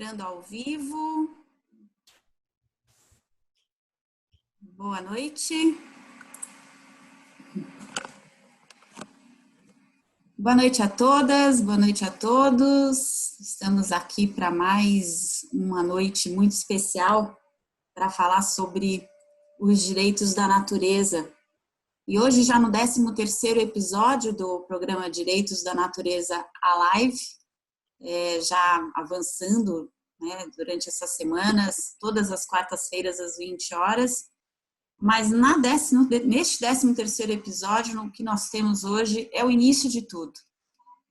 entrando ao vivo. Boa noite. Boa noite a todas, boa noite a todos. Estamos aqui para mais uma noite muito especial para falar sobre os direitos da natureza. E hoje, já no 13º episódio do programa Direitos da Natureza Alive, já avançando, né, durante essas semanas, todas as quartas-feiras às 20 horas. Mas neste 13º episódio, o que nós temos hoje é o início de tudo,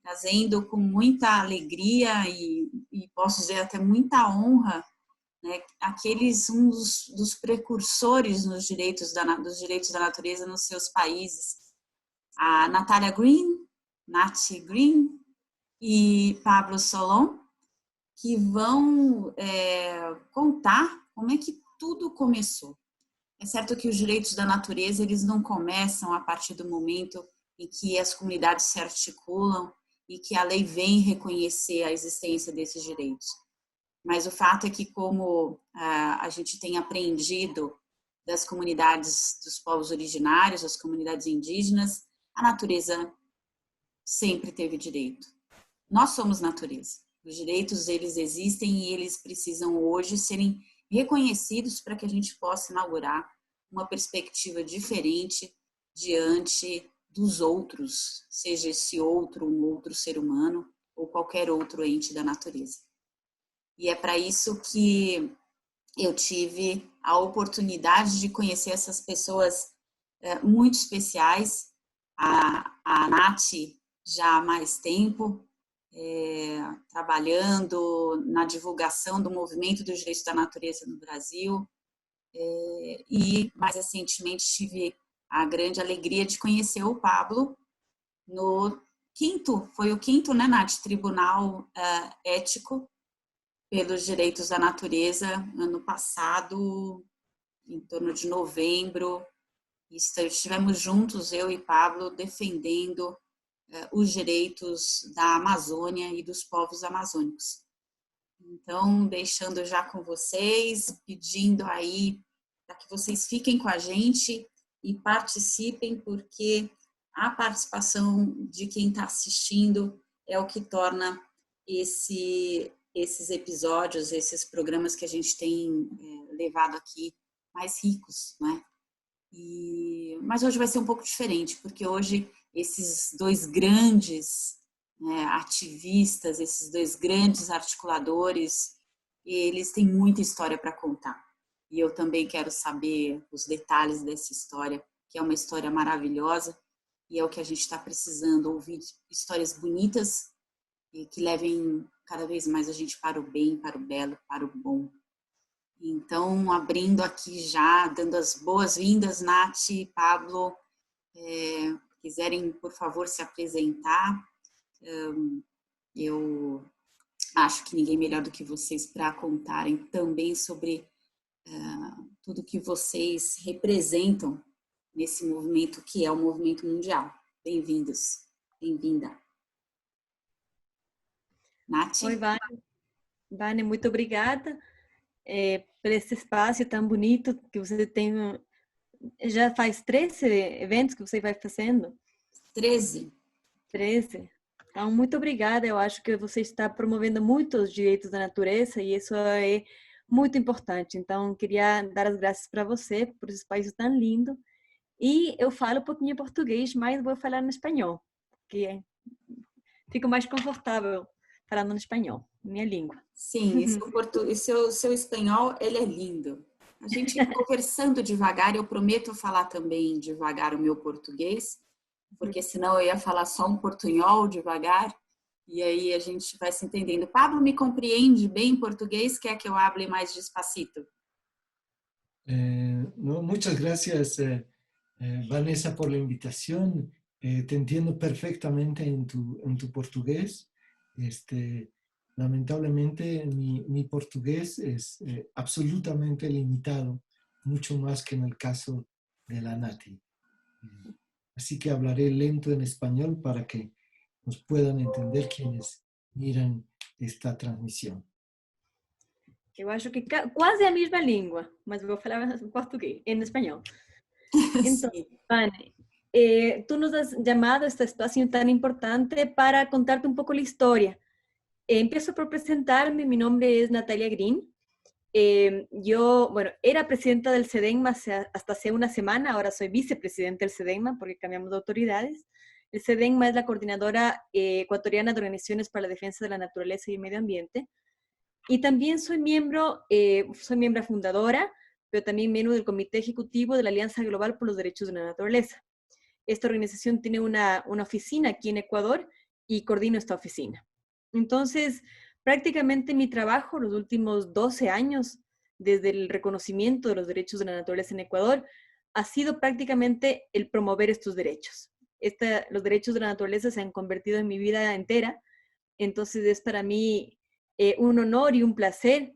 trazendo com muita alegria e posso dizer até muita honra, né, um dos precursores dos direitos da natureza nos seus países, a Natalia Green, Nath Green e Pablo Solon, que vão contar como é que tudo começou. É certo que os direitos da natureza, eles não começam a partir do momento em que as comunidades se articulam e que a lei vem reconhecer a existência desses direitos. Mas o fato é que, como a gente tem aprendido das comunidades dos povos originários, das comunidades indígenas, a natureza sempre teve direito. Nós somos natureza. Os direitos, eles existem e eles precisam hoje serem reconhecidos para que a gente possa inaugurar uma perspectiva diferente diante dos outros, seja esse outro um outro ser humano ou qualquer outro ente da natureza. E é para isso que eu tive a oportunidade de conhecer essas pessoas muito especiais, a Nath já há mais tempo, trabalhando na divulgação do movimento dos direitos da natureza no Brasil, e mais recentemente tive a grande alegria de conhecer o Pablo foi o quinto, né, Nath, Tribunal Ético pelos Direitos da Natureza, ano passado, em torno de novembro, estivemos juntos, eu e Pablo, defendendo os direitos da Amazônia e dos povos amazônicos. Então, deixando já com vocês, pedindo aí para que vocês fiquem com a gente e participem, porque a participação de quem está assistindo é o que torna esses episódios, esses programas que a gente tem levado aqui mais ricos, né? Mas hoje vai ser um pouco diferente, porque hoje esses dois grandes ativistas, esses dois grandes articuladores, eles têm muita história para contar. E eu também quero saber os detalhes dessa história, que é uma história maravilhosa, e é o que a gente está precisando, ouvir histórias bonitas e que levem cada vez mais a gente para o bem, para o belo, para o bom. Então, abrindo aqui já, dando as boas-vindas, Nath e Pablo, quiserem, por favor, se apresentar. Eu acho que ninguém melhor do que vocês para contarem também sobre tudo que vocês representam nesse movimento que é o movimento mundial. Bem-vindos, bem-vinda. Nath? Oi, Vânia, muito obrigada por esse espaço tão bonito que você tem. Já faz 13 eventos que você vai fazendo? 13. 13. Então, muito obrigada. Eu acho que você está promovendo muito os direitos da natureza e isso é muito importante. Então, queria dar as graças para você por esse país tão lindo. E eu falo um pouquinho português, mas vou falar no espanhol, porque fico mais confortável falando no espanhol, minha língua. Sim, e seu espanhol, ele é lindo. A gente conversando devagar, eu prometo falar também devagar o meu português, porque senão eu ia falar só um portunhol devagar, e aí a gente vai se entendendo. Pablo me compreende bem em português? Quer que eu hable mais despacito? Muchas gracias, Vanessa, por la invitación. Te entiendo perfectamente en tu portugués. Lamentablemente, mi portugués es absolutamente limitado, mucho más que en el caso de la Nati. Así que hablaré lento en español para que nos puedan entender quienes miran esta transmisión. Eu acho que quase a mesma língua, mas vou falar em português, em espanhol. Então, Vane, tú nos has llamado a este espacio tan importante para contarte un poco la historia. Empiezo por presentarme, mi nombre es Natalia Green. Yo, bueno, era presidenta del CEDENMA hasta hace una semana, ahora soy vicepresidenta del CEDENMA porque cambiamos de autoridades. El CEDENMA es la Coordinadora Ecuatoriana de Organizaciones para la Defensa de la Naturaleza y el Medio Ambiente. Y también soy miembro fundadora, pero también miembro del Comité Ejecutivo de la Alianza Global por los Derechos de la Naturaleza. Esta organización tiene una oficina aquí en Ecuador y coordino esta oficina. Entonces, prácticamente mi trabajo los últimos 12 años, desde el reconocimiento de los derechos de la naturaleza en Ecuador, ha sido prácticamente el promover estos derechos. Los derechos de la naturaleza se han convertido en mi vida entera, entonces es para mí un honor y un placer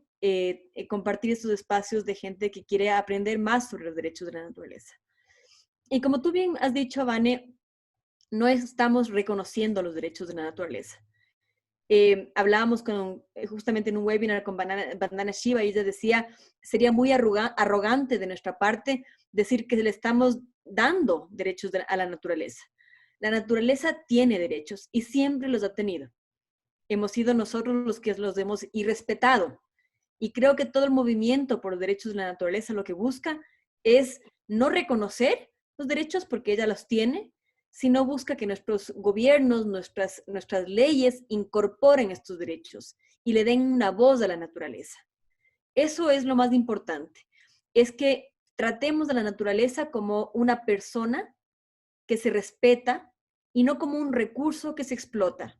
compartir estos espacios de gente que quiere aprender más sobre los derechos de la naturaleza. Y como tú bien has dicho, Vane, no estamos reconociendo los derechos de la naturaleza. Hablábamos justamente en un webinar con Vandana Shiva y ella decía, sería muy arrogante de nuestra parte decir que le estamos dando derechos a la naturaleza. La naturaleza tiene derechos y siempre los ha tenido. Hemos sido nosotros los que los hemos irrespetado. Y creo que todo el movimiento por los derechos de la naturaleza lo que busca es no reconocer los derechos porque ella los tiene, sino busca que nuestros gobiernos, nuestras leyes incorporen estos derechos y le den una voz a la naturaleza. Eso es lo más importante, es que tratemos a la naturaleza como una persona que se respeta y no como un recurso que se explota.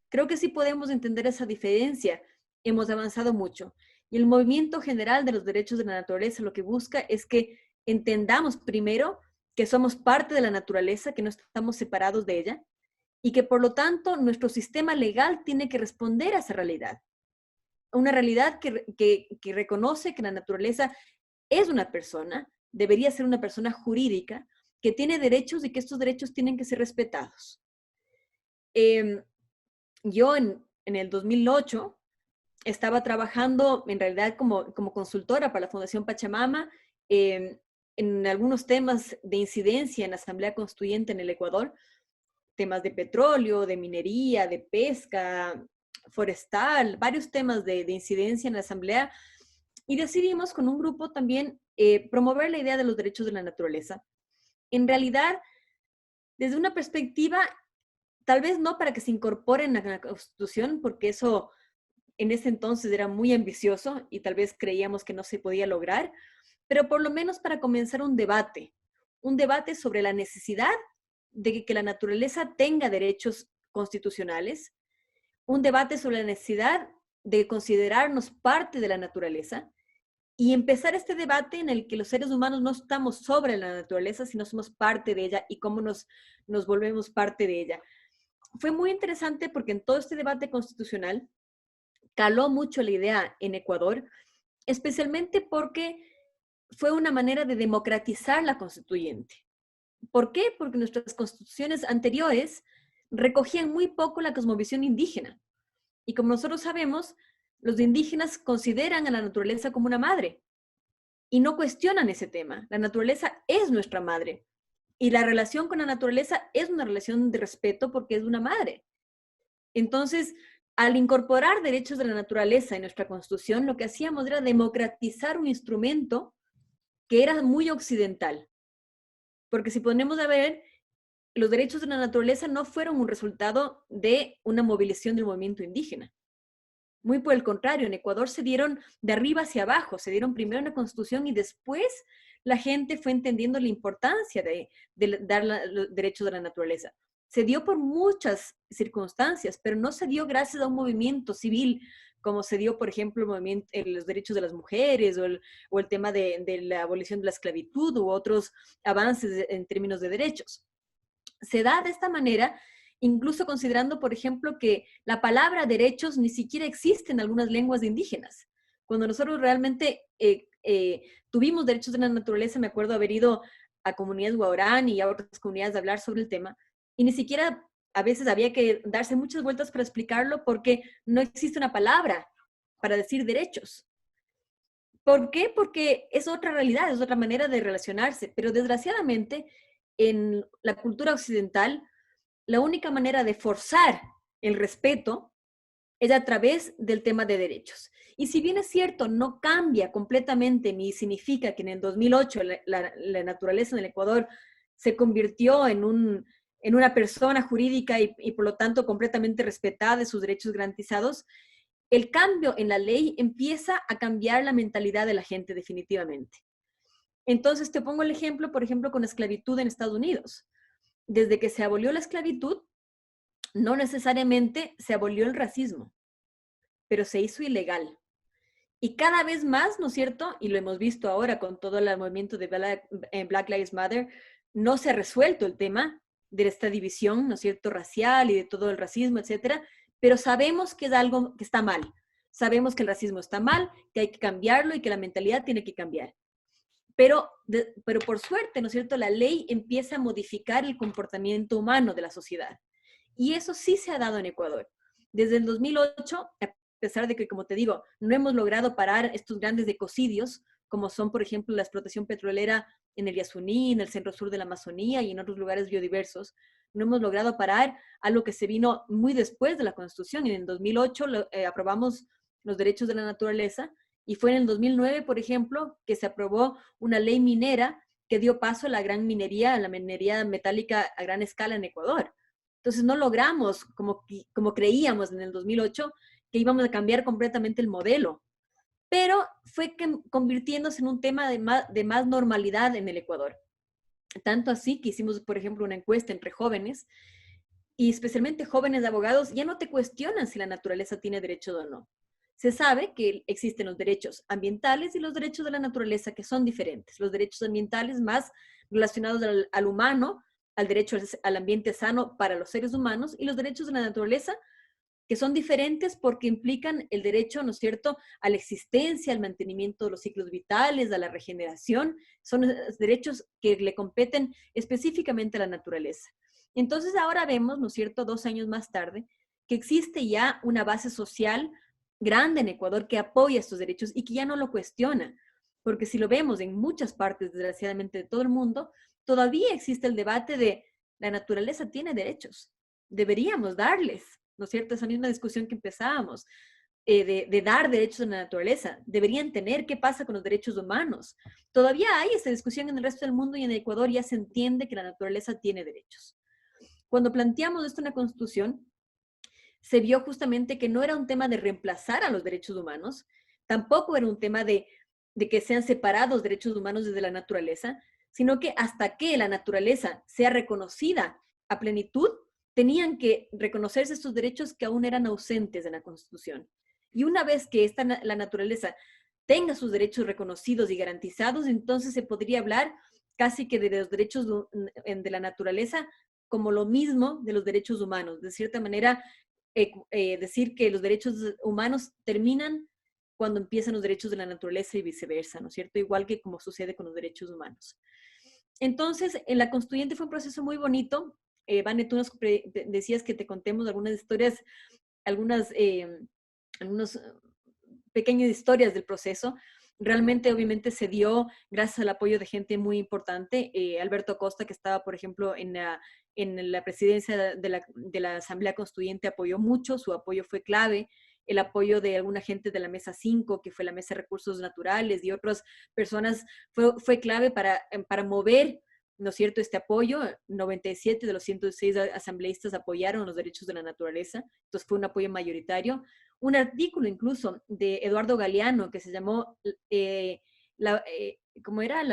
Creo que sí podemos entender esa diferencia. Hemos avanzado mucho. Y el movimiento general de los derechos de la naturaleza lo que busca es que entendamos primero que somos parte de la naturaleza, que no estamos separados de ella, y que por lo tanto nuestro sistema legal tiene que responder a esa realidad. Una realidad que reconoce que la naturaleza es una persona, debería ser una persona jurídica, que tiene derechos y que estos derechos tienen que ser respetados. Yo en el 2008 estaba trabajando en realidad como consultora para la Fundación Pachamama en algunos temas de incidencia en la Asamblea Constituyente en el Ecuador, temas de petróleo, de minería, de pesca, forestal, varios temas de incidencia en la Asamblea, y decidimos con un grupo también promover la idea de los derechos de la naturaleza. En realidad, desde una perspectiva, tal vez no para que se incorporen a la Constitución, porque eso en ese entonces era muy ambicioso y tal vez creíamos que no se podía lograr, pero por lo menos para comenzar un debate sobre la necesidad de que la naturaleza tenga derechos constitucionales, un debate sobre la necesidad de considerarnos parte de la naturaleza y empezar este debate en el que los seres humanos no estamos sobre la naturaleza, sino somos parte de ella y cómo nos volvemos parte de ella. Fue muy interesante porque en todo este debate constitucional caló mucho la idea en Ecuador, especialmente porque fue una manera de democratizar la constituyente. ¿Por qué? Porque nuestras constituciones anteriores recogían muy poco la cosmovisión indígena. Y como nosotros sabemos, los indígenas consideran a la naturaleza como una madre y no cuestionan ese tema. La naturaleza es nuestra madre y la relación con la naturaleza es una relación de respeto porque es una madre. Entonces, al incorporar derechos de la naturaleza en nuestra Constitución, lo que hacíamos era democratizar un instrumento que era muy occidental. Porque si ponemos a ver, los derechos de la naturaleza no fueron un resultado de una movilización del movimiento indígena. Muy por el contrario, en Ecuador se dieron de arriba hacia abajo, se dieron primero una constitución y después la gente fue entendiendo la importancia de dar los derechos de la naturaleza. Se dio por muchas circunstancias, pero no se dio gracias a un movimiento civil, como se dio, por ejemplo, los derechos de las mujeres o el tema de la abolición de la esclavitud u otros avances en términos de derechos. Se da de esta manera, incluso considerando, por ejemplo, que la palabra derechos ni siquiera existe en algunas lenguas indígenas. Cuando nosotros realmente tuvimos derechos de la naturaleza, me acuerdo haber ido a comunidades guaraní y a otras comunidades a hablar sobre el tema, y ni siquiera a veces había que darse muchas vueltas para explicarlo porque no existe una palabra para decir derechos. ¿Por qué? Porque es otra realidad, es otra manera de relacionarse, pero desgraciadamente en la cultura occidental, la única manera de forzar el respeto es a través del tema de derechos. Y si bien es cierto, no cambia completamente ni significa que en el 2008 la naturaleza en el Ecuador se convirtió en una persona jurídica y por lo tanto completamente respetada de sus derechos garantizados, el cambio en la ley empieza a cambiar la mentalidad de la gente definitivamente. Entonces te pongo el ejemplo, por ejemplo, con la esclavitud en Estados Unidos. Desde que se abolió la esclavitud, no necesariamente se abolió el racismo, pero se hizo ilegal. Y cada vez más, ¿no es cierto? Y lo hemos visto ahora con todo el movimiento de Black Lives Matter, no se ha resuelto el tema de esta división, ¿no es cierto?, racial y de todo el racismo, etcétera, pero sabemos que es algo que está mal. Sabemos que el racismo está mal, que hay que cambiarlo y que la mentalidad tiene que cambiar. Pero por suerte, ¿no es cierto?, la ley empieza a modificar el comportamiento humano de la sociedad. Y eso sí se ha dado en Ecuador. Desde el 2008, a pesar de que, como te digo, no hemos logrado parar estos grandes ecocidios, como son, por ejemplo, la explotación petrolera en el Yasuní, en el centro sur de la Amazonía y en otros lugares biodiversos, no hemos logrado parar algo que se vino muy después de la Constitución. En el 2008 aprobamos los derechos de la naturaleza y fue en el 2009, por ejemplo, que se aprobó una ley minera que dio paso a la gran minería, a la minería metálica a gran escala en Ecuador. Entonces no logramos, como creíamos en el 2008, que íbamos a cambiar completamente el modelo, pero fue convirtiéndose en un tema de más normalidad en el Ecuador. Tanto así que hicimos, por ejemplo, una encuesta entre jóvenes, y especialmente jóvenes abogados, ya no te cuestionan si la naturaleza tiene derechos o no. Se sabe que existen los derechos ambientales y los derechos de la naturaleza, que son diferentes. Los derechos ambientales más relacionados al humano, al derecho al ambiente sano para los seres humanos, y los derechos de la naturaleza, que son diferentes porque implican el derecho, ¿no es cierto?, a la existencia, al mantenimiento de los ciclos vitales, a la regeneración. Son derechos que le competen específicamente a la naturaleza. Entonces ahora vemos, ¿no es cierto?, 2 años más tarde, que existe ya una base social grande en Ecuador que apoya estos derechos y que ya no lo cuestiona. Porque si lo vemos en muchas partes, desgraciadamente, de todo el mundo, todavía existe el debate de la naturaleza tiene derechos, deberíamos darles, ¿no es cierto? Esa misma discusión que empezábamos, de dar derechos a la naturaleza, deberían tener, ¿qué pasa con los derechos humanos? Todavía hay esa discusión en el resto del mundo y en Ecuador ya se entiende que la naturaleza tiene derechos. Cuando planteamos esto en la Constitución, se vio justamente que no era un tema de reemplazar a los derechos humanos, tampoco era un tema de que sean separados derechos humanos desde la naturaleza, sino que hasta que la naturaleza sea reconocida a plenitud, tenían que reconocerse estos derechos que aún eran ausentes en la Constitución. Y una vez que la naturaleza tenga sus derechos reconocidos y garantizados, entonces se podría hablar casi que de los derechos de la naturaleza como lo mismo de los derechos humanos. De cierta manera, decir que los derechos humanos terminan cuando empiezan los derechos de la naturaleza y viceversa, ¿no es cierto? Igual que como sucede con los derechos humanos. Entonces, en la Constituyente fue un proceso muy bonito. Vane, tú nos decías que te contemos algunas historias, algunos pequeñas historias del proceso. Realmente, obviamente, se dio gracias al apoyo de gente muy importante. Alberto Acosta, que estaba, por ejemplo, en la presidencia de la Asamblea Constituyente, apoyó mucho, su apoyo fue clave. El apoyo de alguna gente de la Mesa 5, que fue la Mesa de Recursos Naturales, y otras personas, fue clave para mover, ¿no es cierto?, este apoyo. 97 de los 106 asambleístas apoyaron los derechos de la naturaleza, entonces fue un apoyo mayoritario. Un artículo incluso de Eduardo Galeano que se llamó, ¿cómo era?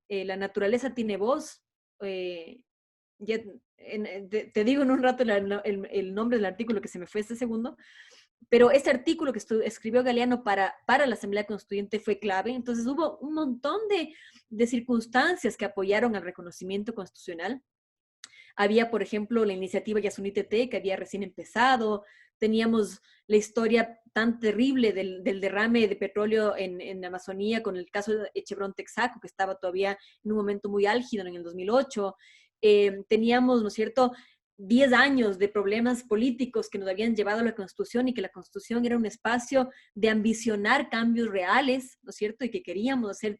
La naturaleza tiene voz. Ya, te digo en un rato el nombre del artículo, que se me fue este segundo, pero ese artículo que escribió Galeano para la Asamblea Constituyente fue clave. Entonces hubo un montón de circunstancias que apoyaron al reconocimiento constitucional. Había, por ejemplo, la iniciativa Yasuní Teté, que había recién empezado. Teníamos la historia tan terrible del derrame de petróleo en la Amazonía, con el caso de Chevron Texaco, que estaba todavía en un momento muy álgido en el 2008. Teníamos, ¿no es cierto?, 10 años de problemas políticos que nos habían llevado a la Constitución y que la Constitución era un espacio de ambicionar cambios reales, ¿no es cierto? Y que queríamos hacer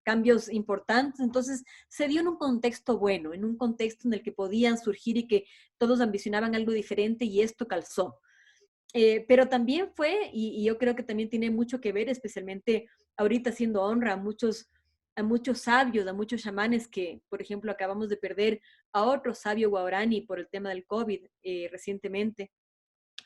cambios importantes. Entonces, se dio en un contexto bueno, en un contexto en el que podían surgir y que todos ambicionaban algo diferente y esto calzó. Pero también fue, y yo creo que también tiene mucho que ver, especialmente ahorita haciendo honra a muchos sabios, a muchos chamanes que, por ejemplo, acabamos de perder a otro sabio guaraní por el tema del COVID recientemente.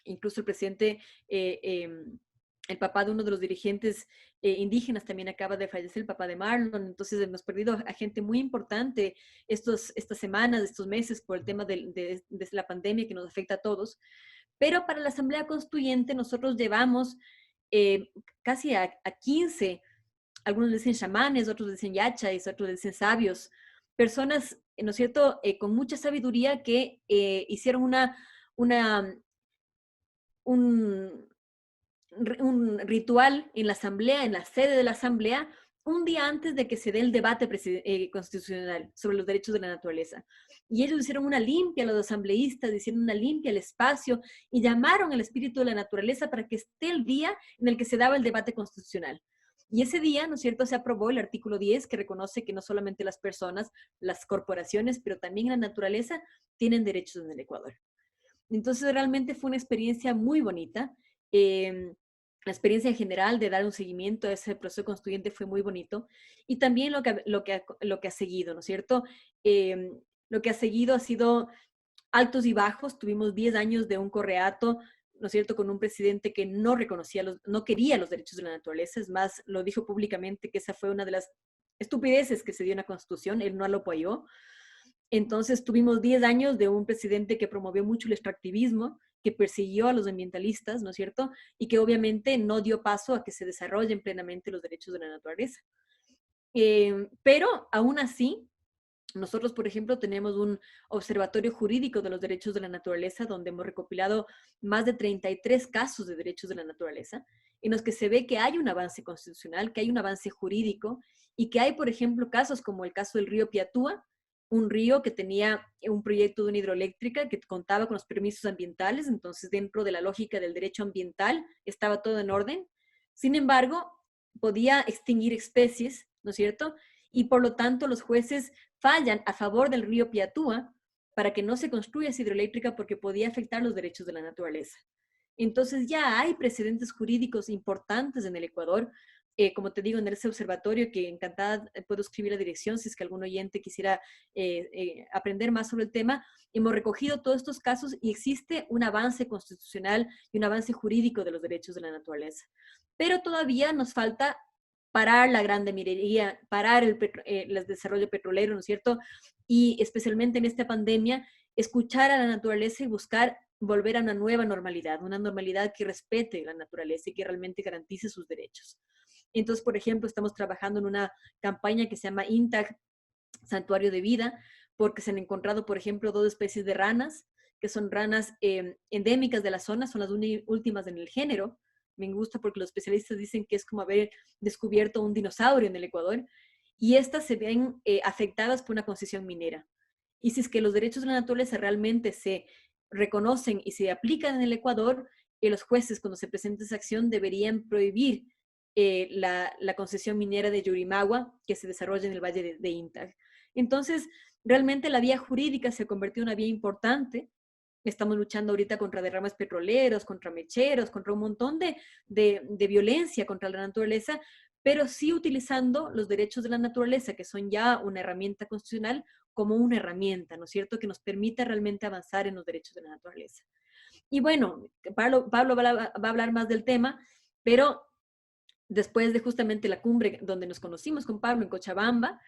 Incluso el presidente, el papá de uno de los dirigentes indígenas también acaba de fallecer, el papá de Marlon. Entonces hemos perdido a gente muy importante estas semanas, estos meses, por el tema de la pandemia que nos afecta a todos. Pero para la Asamblea Constituyente nosotros llevamos casi a 15, algunos le dicen chamanes, otros le dicen yachas, otros le dicen sabios, personas, ¿no es cierto?, con mucha sabiduría que hicieron un ritual en la Asamblea, en la sede de la Asamblea, un día antes de que se dé el debate constitucional sobre los derechos de la naturaleza. Y ellos hicieron una limpia, los asambleístas hicieron una limpia al espacio y llamaron al espíritu de la naturaleza para que esté el día en el que se daba el debate constitucional. Y ese día, ¿no es cierto?, se aprobó el artículo 10, que reconoce que no solamente las personas, las corporaciones, pero también la naturaleza tienen derechos en el Ecuador. Entonces, realmente fue una experiencia muy bonita. La experiencia en general de dar un seguimiento a ese proceso constituyente fue muy bonito. Y también lo que ha seguido, ¿no es cierto? Lo que ha seguido ha sido altos y bajos. Tuvimos 10 años de un correato, ¿no es cierto?, con un presidente que no reconocía, no quería los derechos de la naturaleza. Es más, lo dijo públicamente que esa fue una de las estupideces que se dio en la Constitución. Él no lo apoyó. Entonces tuvimos 10 años de un presidente que promovió mucho el extractivismo, que persiguió a los ambientalistas, ¿no es cierto? Y que obviamente no dio paso a que se desarrollen plenamente los derechos de la naturaleza. Pero aún así, nosotros, por ejemplo, tenemos un observatorio jurídico de los derechos de la naturaleza donde hemos recopilado más de 33 casos de derechos de la naturaleza, en los que se ve que hay un avance constitucional, que hay un avance jurídico y que hay, por ejemplo, casos como el caso del río Piatúa, un río que tenía un proyecto de una hidroeléctrica que contaba con los permisos ambientales. Entonces, dentro de la lógica del derecho ambiental, estaba todo en orden. Sin embargo, podía extinguir especies, ¿no es cierto? Y por lo tanto, los jueces fallan a favor del río Piatúa para que no se construya esa hidroeléctrica porque podía afectar los derechos de la naturaleza. Entonces, ya hay precedentes jurídicos importantes en el Ecuador. Como te digo, en ese observatorio, que encantada puedo escribir la dirección si es que algún oyente quisiera aprender más sobre el tema. Hemos recogido todos estos casos y existe un avance constitucional y un avance jurídico de los derechos de la naturaleza. Pero todavía nos falta parar la grande minería, parar el desarrollo petrolero, ¿no es cierto? Y especialmente en esta pandemia, escuchar a la naturaleza y buscar volver a una nueva normalidad, una normalidad que respete la naturaleza y que realmente garantice sus derechos. Entonces, por ejemplo, estamos trabajando en una campaña que se llama INTAG, Santuario de Vida, porque se han encontrado, por ejemplo, 2 especies de ranas, que son ranas endémicas de la zona, son las últimas en el género. Me gusta porque los especialistas dicen que es como haber descubierto un dinosaurio en el Ecuador, y estas se ven afectadas por una concesión minera. Y si es que los derechos de la naturaleza realmente se reconocen y se aplican en el Ecuador, los jueces, cuando se presenta esa acción, deberían prohibir la concesión minera de Yurimagua que se desarrolla en el valle de INTAG. Entonces, realmente la vía jurídica se ha convertido en una vía importante. Estamos luchando ahorita contra derrames petroleros, contra mecheros, contra un montón de violencia contra la naturaleza, pero sí utilizando los derechos de la naturaleza, que son ya una herramienta constitucional, como una herramienta, ¿no es cierto?, que nos permita realmente avanzar en los derechos de la naturaleza. Y bueno, Pablo va a hablar más del tema, pero después de justamente la cumbre donde nos conocimos con Pablo en Cochabamba,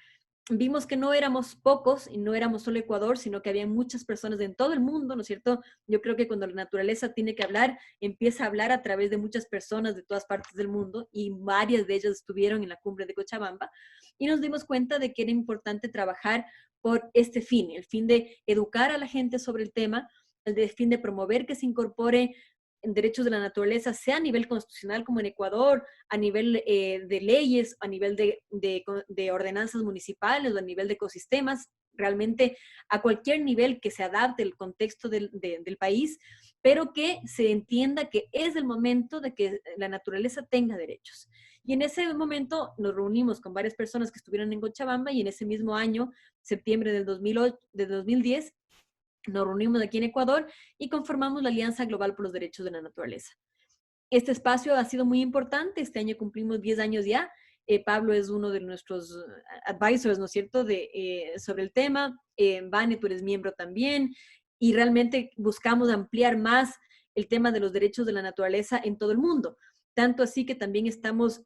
vimos que no éramos pocos y no éramos solo Ecuador, sino que había muchas personas en todo el mundo, ¿no es cierto? Yo creo que cuando la naturaleza tiene que hablar, empieza a hablar a través de muchas personas de todas partes del mundo, y varias de ellas estuvieron en la cumbre de Cochabamba, y nos dimos cuenta de que era importante trabajar por este fin, el fin de educar a la gente sobre el tema, el fin de promover que se incorpore en derechos de la naturaleza, sea a nivel constitucional como en Ecuador, a nivel de leyes, a nivel de ordenanzas municipales o a nivel de ecosistemas, realmente a cualquier nivel que se adapte al contexto del país, pero que se entienda que es el momento de que la naturaleza tenga derechos. Y en ese momento nos reunimos con varias personas que estuvieron en Cochabamba y en ese mismo año, septiembre del 2010, nos reunimos aquí en Ecuador y conformamos la Alianza Global por los Derechos de la Naturaleza. Este espacio ha sido muy importante. Este año cumplimos 10 años ya. Pablo es uno de nuestros advisors, ¿no es cierto?, sobre el tema. Vane, tú eres miembro también. Y realmente buscamos ampliar más el tema de los derechos de la naturaleza en todo el mundo. Tanto así que también estamos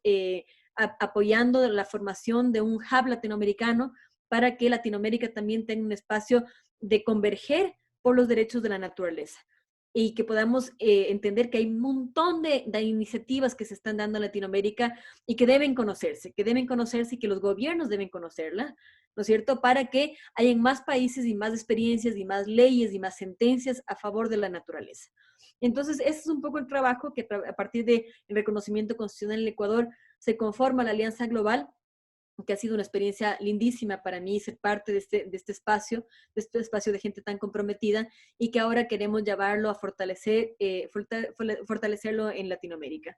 apoyando la formación de un hub latinoamericano para que Latinoamérica también tenga un espacio de converger por los derechos de la naturaleza y que podamos entender que hay un montón de iniciativas que se están dando en Latinoamérica y que deben conocerse y que los gobiernos deben conocerla, ¿no es cierto?, para que hayan más países y más experiencias y más leyes y más sentencias a favor de la naturaleza. Entonces, ese es un poco el trabajo que a partir del reconocimiento constitucional en el Ecuador se conforma la Alianza Global, que ha sido una experiencia lindísima para mí ser parte de este espacio de gente tan comprometida y que ahora queremos llevarlo a fortalecerlo en Latinoamérica.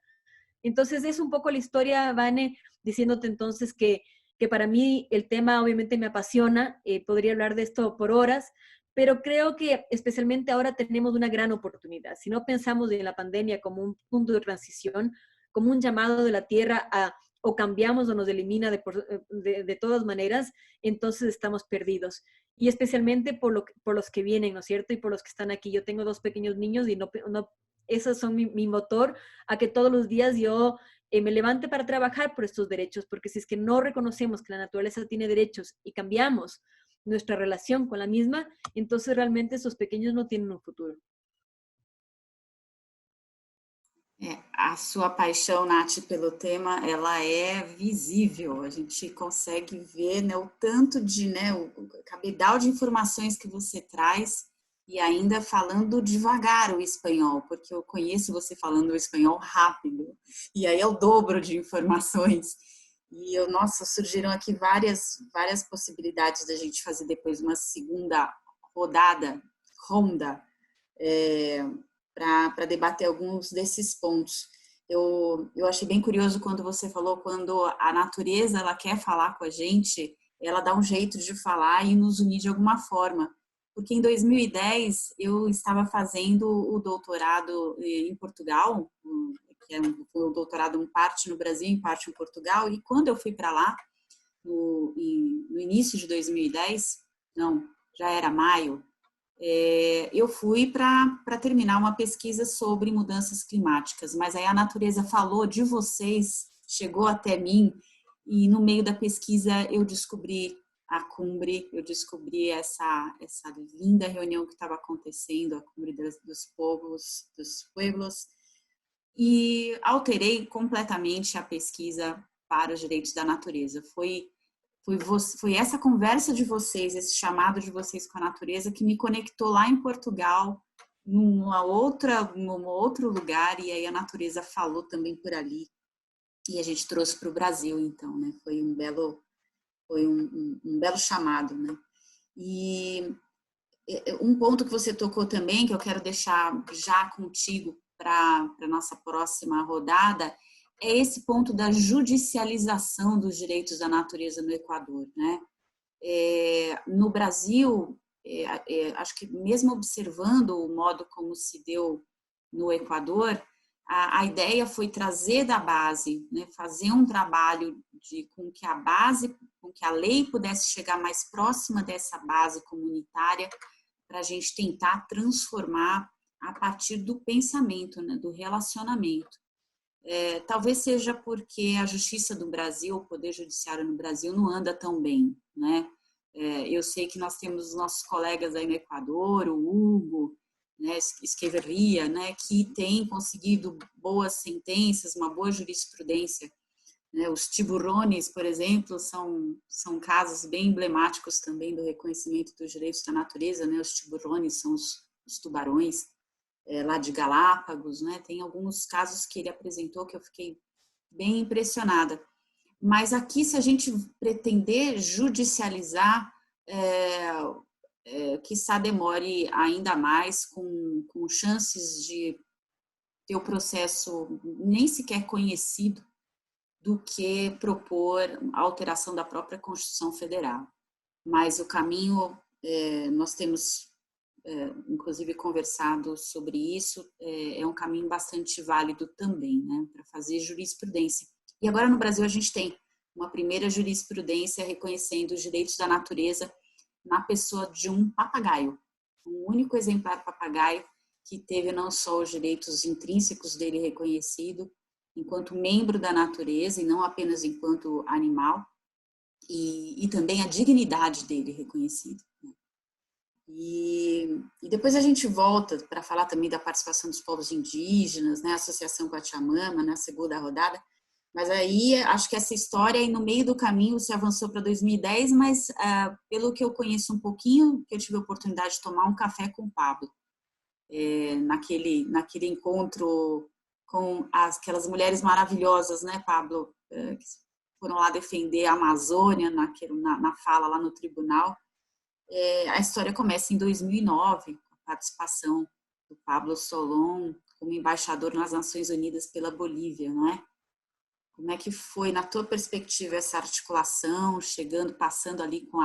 Entonces es un poco la historia, Vane, diciéndote entonces que para mí el tema obviamente me apasiona, podría hablar de esto por horas, pero creo que especialmente ahora tenemos una gran oportunidad. Si no pensamos en la pandemia como un punto de transición, como un llamado de la tierra a o cambiamos o nos elimina de todas maneras, entonces estamos perdidos. Y especialmente por los que vienen, ¿no es cierto? Y por los que están aquí. Yo tengo 2 pequeños niños y esos son mi motor a que todos los días yo me levante para trabajar por estos derechos, porque si es que no reconocemos que la naturaleza tiene derechos y cambiamos nuestra relación con la misma, entonces realmente esos pequeños no tienen un futuro. A sua paixão, Nath, pelo tema, ela é visível, a gente consegue ver, né, o tanto de, né, o cabedal de informações que você traz e ainda falando devagar o espanhol, porque eu conheço você falando o espanhol rápido, e aí é o dobro de informações. E, nossa, surgiram aqui várias possibilidades da gente fazer depois uma segunda ronda, para debater alguns desses pontos. Eu achei bem curioso quando você falou, quando a natureza ela quer falar com a gente, ela dá um jeito de falar e nos unir de alguma forma. Porque em 2010 eu estava fazendo o doutorado em Portugal, que foi um doutorado em parte no Brasil, em parte em Portugal, e quando eu fui para lá, no início de 2010, não, já era maio, eu fui para terminar uma pesquisa sobre mudanças climáticas, mas aí a natureza falou de vocês, chegou até mim, e no meio da pesquisa eu descobri a Cumbre, eu descobri essa linda reunião que estava acontecendo, a Cumbre dos Pueblos, e alterei completamente a pesquisa para os direitos da natureza. Foi essa conversa de vocês, esse chamado de vocês com a natureza que me conectou lá em Portugal, num outro lugar, e aí a natureza falou também por ali, e a gente trouxe para o Brasil, então, né? Foi um belo chamado, né? E um ponto que você tocou também, que eu quero deixar já contigo para a nossa próxima rodada, é esse ponto da judicialização dos direitos da natureza no Equador, né? No Brasil, acho que mesmo observando o modo como se deu no Equador, a ideia foi trazer da base, né, fazer um trabalho com que a lei pudesse chegar mais próxima dessa base comunitária, para a gente tentar transformar a partir do pensamento, né, do relacionamento. Talvez seja porque a justiça do Brasil, o poder judiciário no Brasil não anda tão bem, né? Eu sei que nós temos os nossos colegas aí no Equador, o Hugo, né, Esqueverria, né, que tem conseguido boas sentenças, uma boa jurisprudência, né? Os tiburones, por exemplo, são casos bem emblemáticos também do reconhecimento dos direitos da natureza, né? Os tiburones são os tubarões lá de Galápagos, né? Tem alguns casos que ele apresentou que eu fiquei bem impressionada. Mas aqui, se a gente pretender judicializar quiçá demore ainda mais, com chances de ter o processo nem sequer conhecido, do que propor a alteração da própria Constituição Federal. Mas o caminho, nós temos, inclusive, conversado sobre isso, é um caminho bastante válido também, né, para fazer jurisprudência. E agora no Brasil a gente tem uma primeira jurisprudência reconhecendo os direitos da natureza na pessoa de um papagaio, um único exemplar papagaio que teve não só os direitos intrínsecos dele reconhecido enquanto membro da natureza e não apenas enquanto animal, e também a dignidade dele reconhecida. E depois a gente volta para falar também da participação dos povos indígenas, né, a Associação Pachamama, na segunda rodada. Mas aí, acho que essa história aí no meio do caminho se avançou para 2010, mas pelo que eu conheço um pouquinho, que eu tive a oportunidade de tomar um café com o Pablo, naquele encontro com aquelas mulheres maravilhosas, né, Pablo, que foram lá defender a Amazônia na fala lá no tribunal. A história começa em 2009, com a participação do Pablo Solon como embaixador nas Nações Unidas pela Bolívia, não é? Como é que foi, na tua perspectiva, essa articulação, passando ali com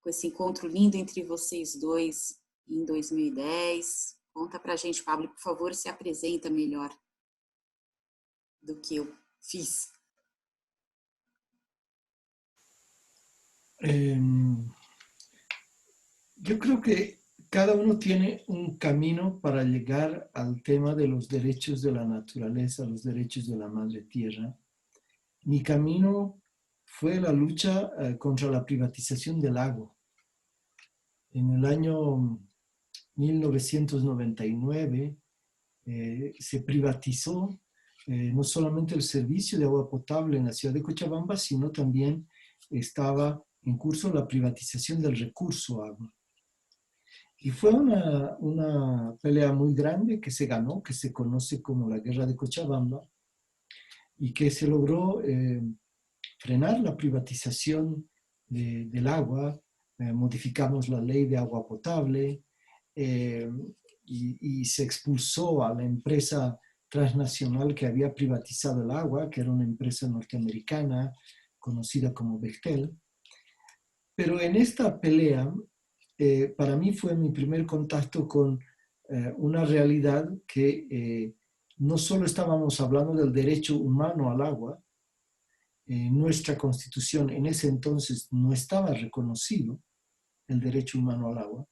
esse encontro lindo entre vocês dois em 2010? Conta pra gente, Pablo, por favor, se apresenta melhor do que eu fiz. Yo creo que cada uno tiene un camino para llegar al tema de los derechos de la naturaleza, los derechos de la madre tierra. Mi camino fue la lucha contra la privatización del agua. En el año 1999 se privatizó no solamente el servicio de agua potable en la ciudad de Cochabamba, sino también estaba en curso la privatización del recurso agua. Y fue una pelea muy grande que se ganó, que se conoce como la Guerra de Cochabamba, y que se logró frenar la privatización del agua. Modificamos la ley de agua potable y se expulsó a la empresa transnacional que había privatizado el agua, que era una empresa norteamericana conocida como Bechtel. Pero en esta pelea, para mí fue mi primer contacto con una realidad que no solo estábamos hablando del derecho humano al agua, nuestra Constitución en ese entonces no estaba reconocido el derecho humano al agua,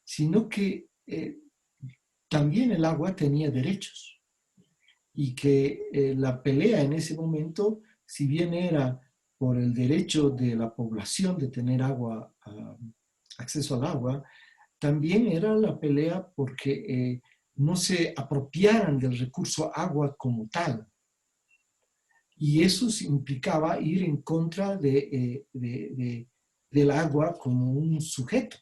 sino que también el agua tenía derechos y que la pelea en ese momento, si bien era por el derecho de la población de tener agua, acceso al agua, también era la pelea porque no se apropiaran del recurso agua como tal. Y eso implicaba ir en contra del agua como un sujeto.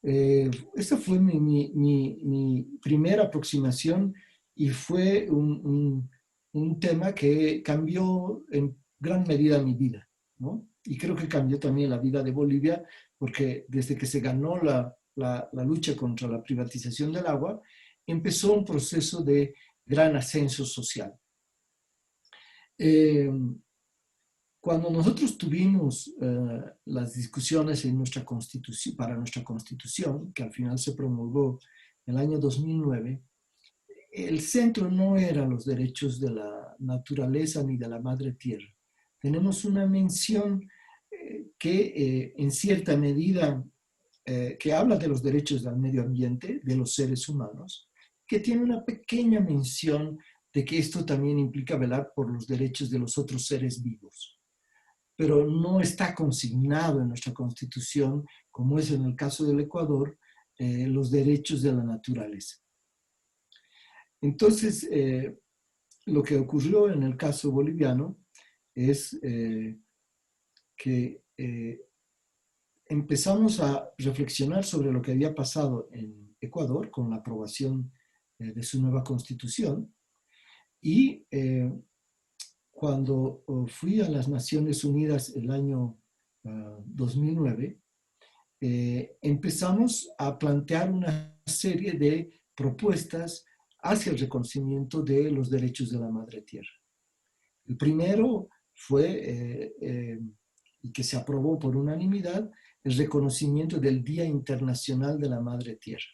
Esa fue mi primera aproximación y fue un tema que cambió en gran medida mi vida, ¿no? Y creo que cambió también la vida de Bolivia, porque desde que se ganó la lucha contra la privatización del agua, empezó un proceso de gran ascenso social. Cuando nosotros tuvimos las discusiones en nuestra constitución, para nuestra constitución, que al final se promulgó en el año 2009, el centro no eran los derechos de la naturaleza ni de la madre tierra. Tenemos una mención que en cierta medida que habla de los derechos del medio ambiente, de los seres humanos, que tiene una pequeña mención de que esto también implica velar por los derechos de los otros seres vivos. Pero no está consignado en nuestra Constitución, como es en el caso del Ecuador, los derechos de la naturaleza. Entonces, lo que ocurrió en el caso boliviano es que empezamos a reflexionar sobre lo que había pasado en Ecuador con la aprobación de su nueva Constitución y cuando fui a las Naciones Unidas el año 2009, empezamos a plantear una serie de propuestas hacia el reconocimiento de los derechos de la Madre Tierra. El primero fue, y que se aprobó por unanimidad, el reconocimiento del Día Internacional de la Madre Tierra.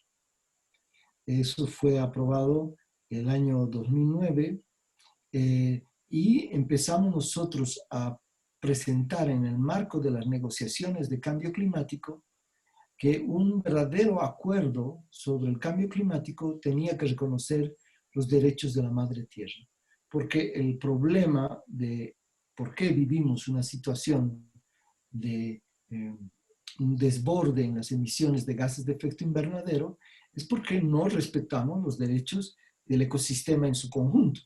Eso fue aprobado el año 2009 y empezamos nosotros a presentar en el marco de las negociaciones de cambio climático que un verdadero acuerdo sobre el cambio climático tenía que reconocer los derechos de la Madre Tierra. Porque el problema de por qué vivimos una situación de un desborde en las emisiones de gases de efecto invernadero es porque no respetamos los derechos del ecosistema en su conjunto.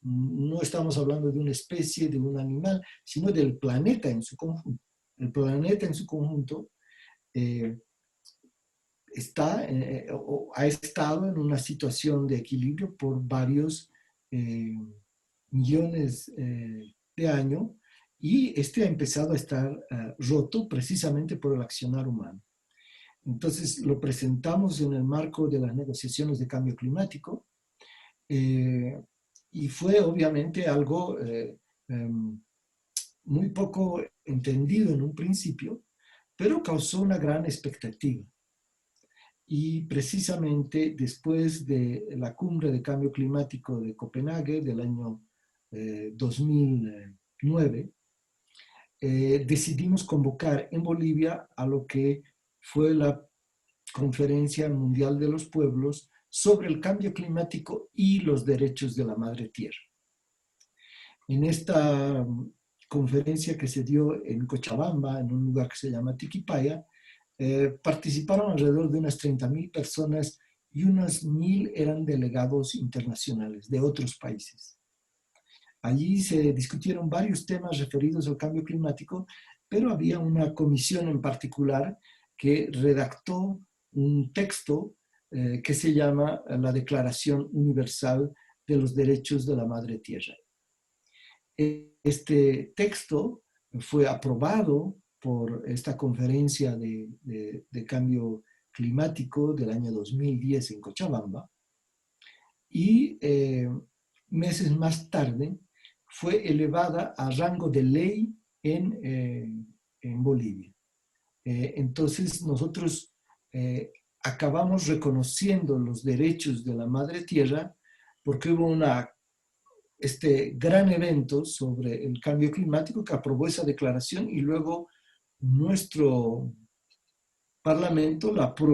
No estamos hablando de una especie, de un animal, sino del planeta en su conjunto. El planeta en su conjunto ha estado en una situación de equilibrio por varios millones de años y ha empezado a estar roto precisamente por el accionar humano. Entonces lo presentamos en el marco de las negociaciones de cambio climático y fue obviamente algo muy poco entendido en un principio, pero causó una gran expectativa. Y precisamente después de la cumbre de cambio climático de Copenhague del año 2009, decidimos convocar en Bolivia a lo que fue la Conferencia Mundial de los Pueblos sobre el cambio climático y los derechos de la Madre Tierra. En esta conferencia que se dio en Cochabamba, en un lugar que se llama Tiquipaya, participaron alrededor de unas 30.000 personas y unas 1.000 eran delegados internacionales de otros países. Allí se discutieron varios temas referidos al cambio climático, pero había una comisión en particular que redactó un texto que se llama la Declaración Universal de los Derechos de la Madre Tierra. Este texto fue aprobado por esta conferencia de cambio climático del año 2010 en Cochabamba y meses más tarde fue elevada a rango de ley en Bolivia. Entonces nosotros acabamos reconociendo los derechos de la Madre Tierra porque hubo este gran evento sobre el cambio climático que aprobó esa declaración y luego nuestro Parlamento lo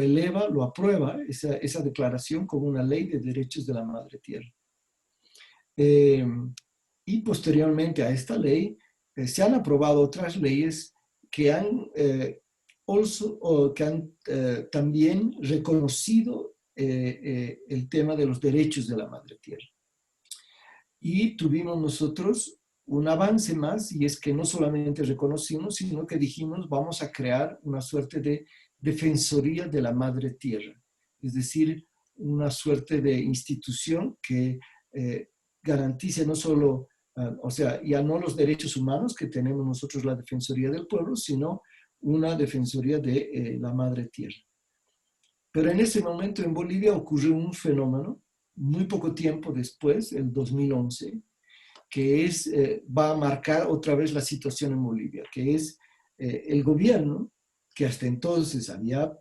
eleva, lo aprueba, esa declaración como una ley de derechos de la Madre Tierra. Y posteriormente a esta ley se han aprobado otras leyes que han, también reconocido el tema de los derechos de la Madre Tierra. Y tuvimos nosotros un avance más, y es que no solamente reconocimos, sino que dijimos vamos a crear una suerte de defensoría de la Madre Tierra, es decir, una suerte de institución que garantice no solo, o sea, ya no los derechos humanos que tenemos nosotros la Defensoría del Pueblo, sino una Defensoría de la Madre Tierra. Pero en ese momento en Bolivia ocurrió un fenómeno, muy poco tiempo después, el 2011, que va a marcar otra vez la situación en Bolivia, que es el gobierno, que hasta entonces había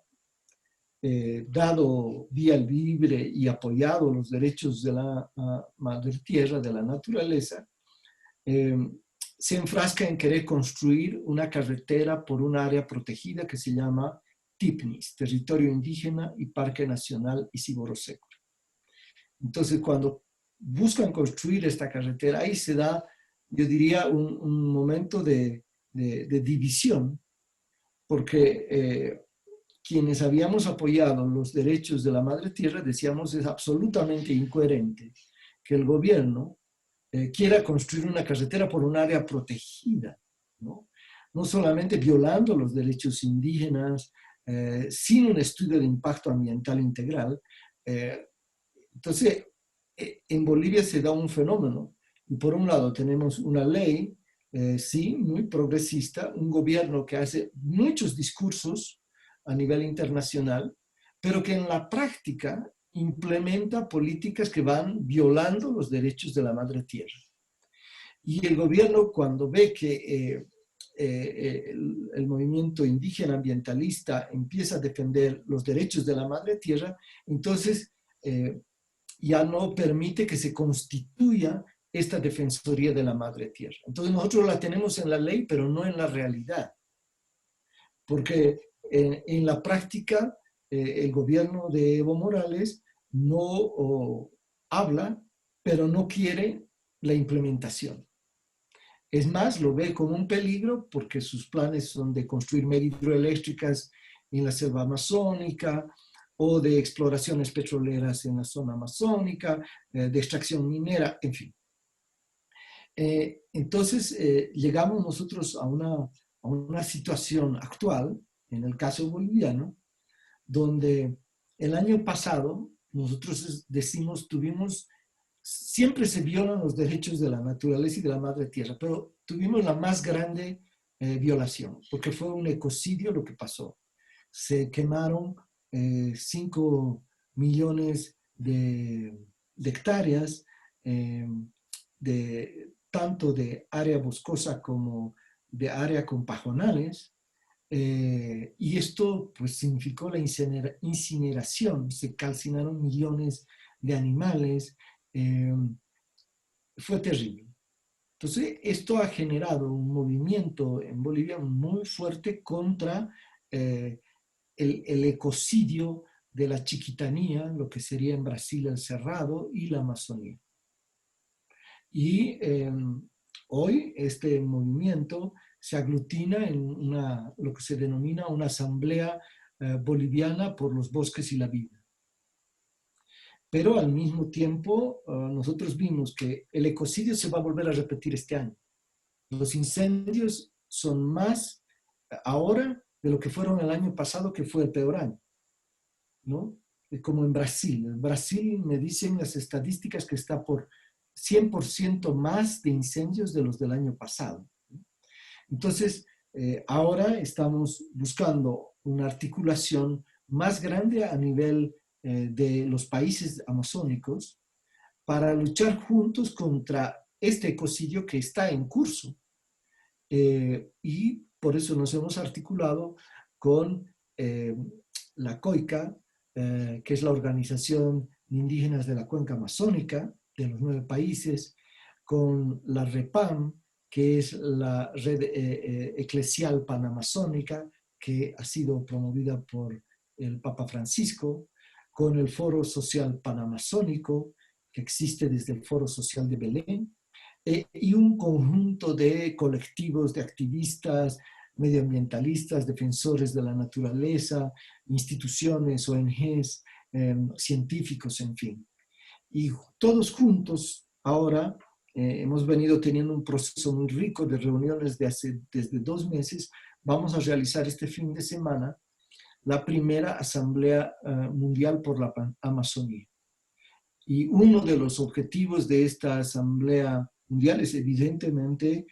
dado vía libre y apoyado los derechos de la Madre Tierra, de la naturaleza, se enfrasca en querer construir una carretera por un área protegida que se llama TIPNIS, Territorio Indígena y Parque Nacional Isiboro-Sécuro. Entonces, cuando buscan construir esta carretera, ahí se da, yo diría, un momento de división, porque quienes habíamos apoyado los derechos de la Madre Tierra decíamos es absolutamente incoherente que el gobierno quiera construir una carretera por un área protegida, ¿no? No solamente violando los derechos indígenas, sin un estudio de impacto ambiental integral. Entonces, en Bolivia se da un fenómeno. Y por un lado tenemos una ley, sí, muy progresista, un gobierno que hace muchos discursos a nivel internacional, pero que en la práctica implementa políticas que van violando los derechos de la madre tierra. Y el gobierno, cuando ve que el movimiento indígena ambientalista empieza a defender los derechos de la madre tierra, entonces ya no permite que se constituya esta defensoría de la madre tierra. Entonces nosotros la tenemos en la ley, pero no en la realidad. Porque en la práctica el gobierno de Evo Morales no habla, pero no quiere la implementación. Es más, lo ve como un peligro porque sus planes son de construir hidroeléctricas en la selva amazónica o de exploraciones petroleras en la zona amazónica, de extracción minera, en fin. Entonces, llegamos nosotros a una situación actual, en el caso boliviano, donde el año pasado, nosotros decimos, siempre se violan los derechos de la naturaleza y de la madre tierra, pero tuvimos la más grande violación, porque fue un ecocidio lo que pasó. Se quemaron 5 millones de hectáreas, tanto de área boscosa como de área con pajonales, y esto pues significó la incineración, se calcinaron millones de animales, fue terrible. Entonces, esto ha generado un movimiento en Bolivia muy fuerte contra el ecocidio de la Chiquitanía, lo que sería en Brasil el Cerrado y la Amazonía. Y hoy este movimiento se aglutina en lo que se denomina una asamblea boliviana por los bosques y la vida. Pero al mismo tiempo nosotros vimos que el ecocidio se va a volver a repetir este año. Los incendios son más ahora de lo que fueron el año pasado, que fue el peor año, ¿no? Como en Brasil. En Brasil me dicen las estadísticas que está por 100% más de incendios de los del año pasado. Entonces, ahora estamos buscando una articulación más grande a nivel de los países amazónicos para luchar juntos contra este ecocidio que está en curso. Y por eso nos hemos articulado con la COICA, que es la Organización de Indígenas de la Cuenca Amazónica, de los 9 países, con la REPAM, que es la Red Eclesial Panamazónica, que ha sido promovida por el Papa Francisco, con el Foro Social Panamazónico, que existe desde el Foro Social de Belén, y un conjunto de colectivos de activistas, medioambientalistas, defensores de la naturaleza, instituciones, ONGs, científicos, en fin. Y todos juntos ahora hemos venido teniendo un proceso muy rico de reuniones desde 2 meses. Vamos a realizar este fin de semana la primera Asamblea Mundial por la Amazonía. Y uno de los objetivos de esta Asamblea Mundial es evidentemente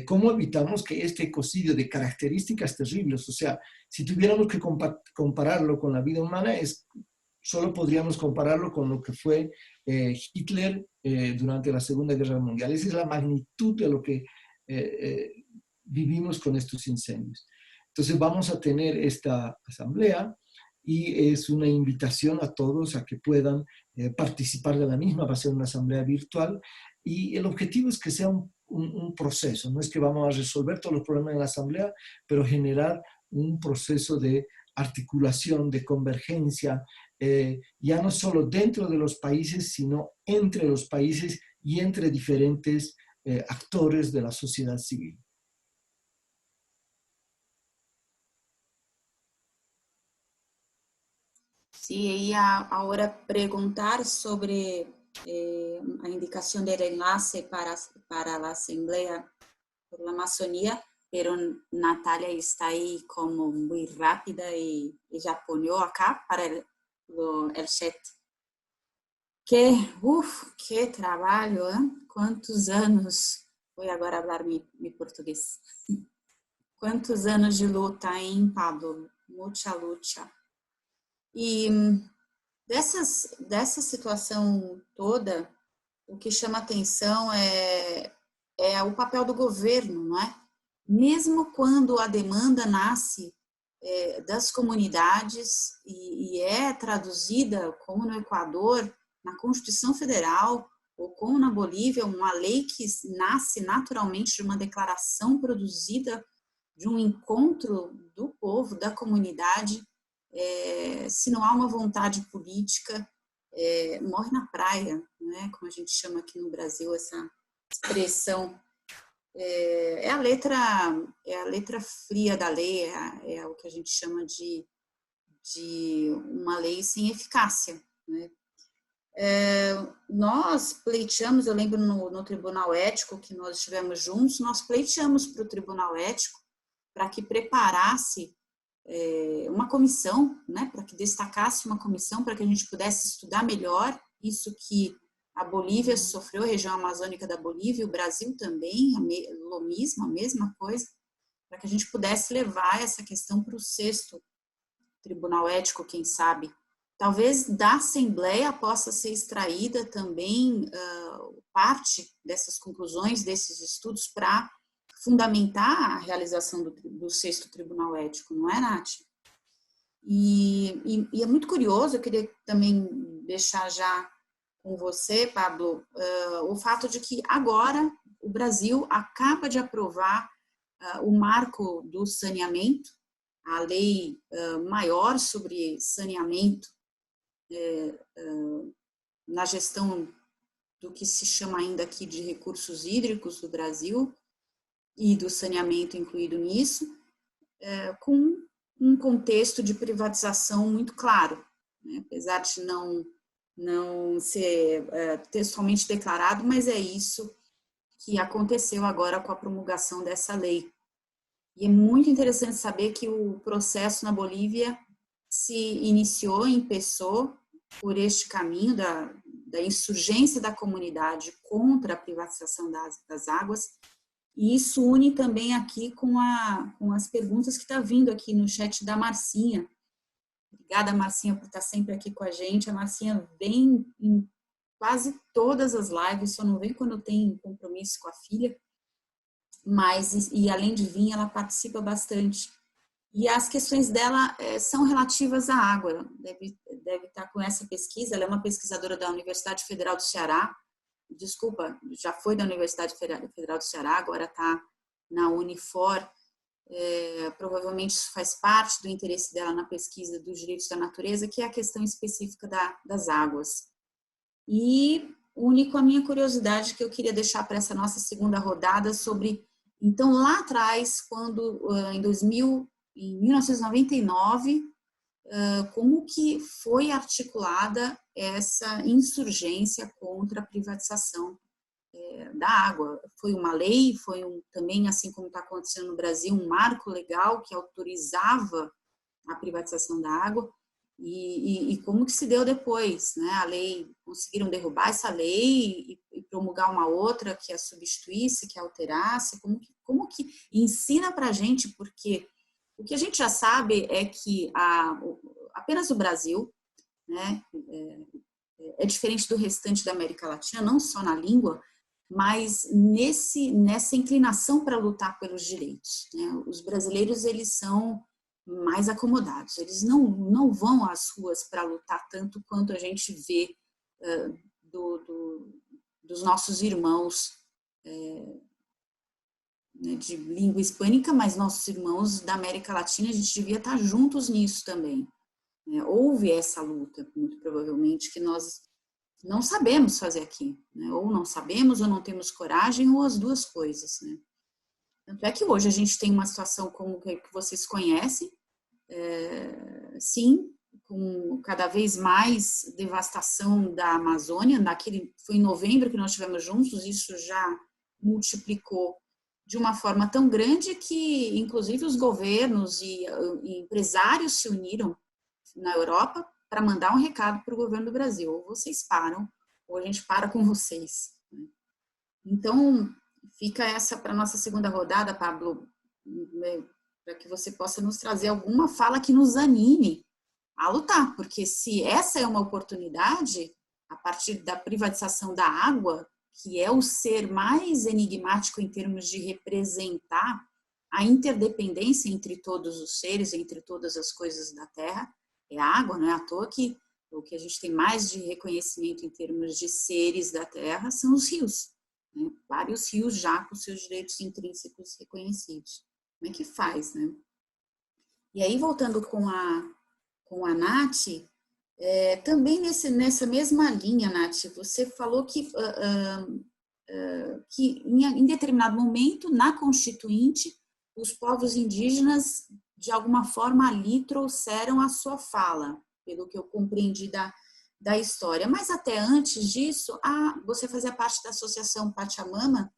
cómo evitamos que este ecocidio de características terribles, o sea, si tuviéramos que compararlo con la vida humana, solo podríamos compararlo con lo que fue Hitler durante la Segunda Guerra Mundial. Esa es la magnitud de lo que vivimos con estos incendios. Entonces vamos a tener esta asamblea y es una invitación a todos a que puedan participar de la misma. Va a ser una asamblea virtual y el objetivo es que sea un proceso. No es que vamos a resolver todos los problemas de la asamblea, pero generar un proceso de articulación, de convergencia, ya no solo dentro de los países, sino entre los países y entre diferentes actores de la sociedad civil. Sí, ia agora perguntar sobre a indicação do enlace para a Assembleia por la Amazonía, pero Natalia está aí como muito rápida e já poneu acá para el chat. que trabalho, hein? Quantos anos, vou agora falar mi português, quantos anos de luta, hein, Pablo? Muita luta. E dessa situação toda, o que chama atenção é o papel do governo, não é? Mesmo quando a demanda nasce das comunidades e é traduzida, como no Equador, na Constituição Federal, ou como na Bolívia, uma lei que nasce naturalmente de uma declaração produzida de um encontro do povo, da comunidade, se não há uma vontade política, morre na praia, né? Como a gente chama aqui no Brasil essa expressão. É a letra fria da lei, é o que a gente chama de uma lei sem eficácia, né? Nós pleiteamos, eu lembro no Tribunal Ético que nós estivemos juntos, nós pleiteamos para o Tribunal Ético para que preparasse uma comissão, né, para que destacasse uma comissão para que a gente pudesse estudar melhor isso que a Bolívia sofreu, a região amazônica da Bolívia, o Brasil também, a mesma coisa, para que a gente pudesse levar essa questão para o 6º Tribunal Ético, quem sabe. Talvez da Assembleia possa ser extraída também parte dessas conclusões, desses estudos, para fundamentar a realização do 6º Tribunal Ético, não é, Nath? E é muito curioso, eu queria também deixar já com você, Pablo, o fato de que agora o Brasil acaba de aprovar o marco do saneamento, a lei maior sobre saneamento na gestão do que se chama ainda aqui de recursos hídricos do Brasil e do saneamento incluído nisso, com um contexto de privatização muito claro, né? Apesar de não ser textualmente declarado, mas é isso que aconteceu agora com a promulgação dessa lei. E é muito interessante saber que o processo na Bolívia se iniciou, empeçou por este caminho da insurgência da comunidade contra a privatização das águas, e isso une também aqui com as perguntas que está vindo aqui no chat da Marcinha. Obrigada, Marcinha, por estar sempre aqui com a gente. A Marcinha vem em quase todas as lives, só não vem quando tem compromisso com a filha, mas, e além de vir, ela participa bastante. E as questões dela são relativas à água, deve estar com essa pesquisa, ela é uma pesquisadora da Universidade Federal do Ceará, já foi da Universidade Federal do Ceará, agora está na Unifor, provavelmente isso faz parte do interesse dela na pesquisa dos direitos da natureza, que é a questão específica das águas. E une com a minha curiosidade que eu queria deixar para essa nossa segunda rodada sobre, então lá atrás, quando em 1999, como que foi articulada essa insurgência contra a privatização da água. Foi uma lei, foi também, assim como está acontecendo no Brasil, um marco legal que autorizava a privatização da água, e como que se deu depois, né? A lei, conseguiram derrubar essa lei e promulgar uma outra que a substituísse, que a alterasse, como que ensina para a gente, porque o que a gente já sabe é que apenas o Brasil, né, é diferente do restante da América Latina, não só na língua, mas nessa inclinação para lutar pelos direitos, né? Os brasileiros, eles são mais acomodados, eles não vão às ruas para lutar tanto quanto a gente vê dos nossos irmãos de língua hispânica, mas nossos irmãos da América Latina, a gente devia estar juntos nisso também. Houve essa luta, muito provavelmente, que nós não sabemos fazer aqui, né? Ou não sabemos, ou não temos coragem, ou as duas coisas, né? Tanto é que hoje a gente tem uma situação como que vocês conhecem, sim, com cada vez mais devastação da Amazônia. Foi em novembro que nós estivemos juntos, isso já multiplicou de uma forma tão grande que, inclusive, os governos e empresários se uniram na Europa para mandar um recado para o governo do Brasil: ou vocês param, ou a gente para com vocês. Então, fica essa para a nossa segunda rodada, Pablo, para que você possa nos trazer alguma fala que nos anime a lutar, porque se essa é uma oportunidade, a partir da privatização da água, que é o ser mais enigmático em termos de representar a interdependência entre todos os seres, entre todas as coisas da Terra, é a água, não é à toa que o que a gente tem mais de reconhecimento em termos de seres da Terra são os rios, né? Vários rios já com seus direitos intrínsecos reconhecidos. Como é que faz, né? E aí, voltando com a Nath, também nessa mesma linha, Nath, você falou que em determinado momento, na Constituinte, os povos indígenas, de alguma forma, ali trouxeram a sua fala, pelo que eu compreendi da história. Mas até antes disso, você fazia parte da Associação Pachamama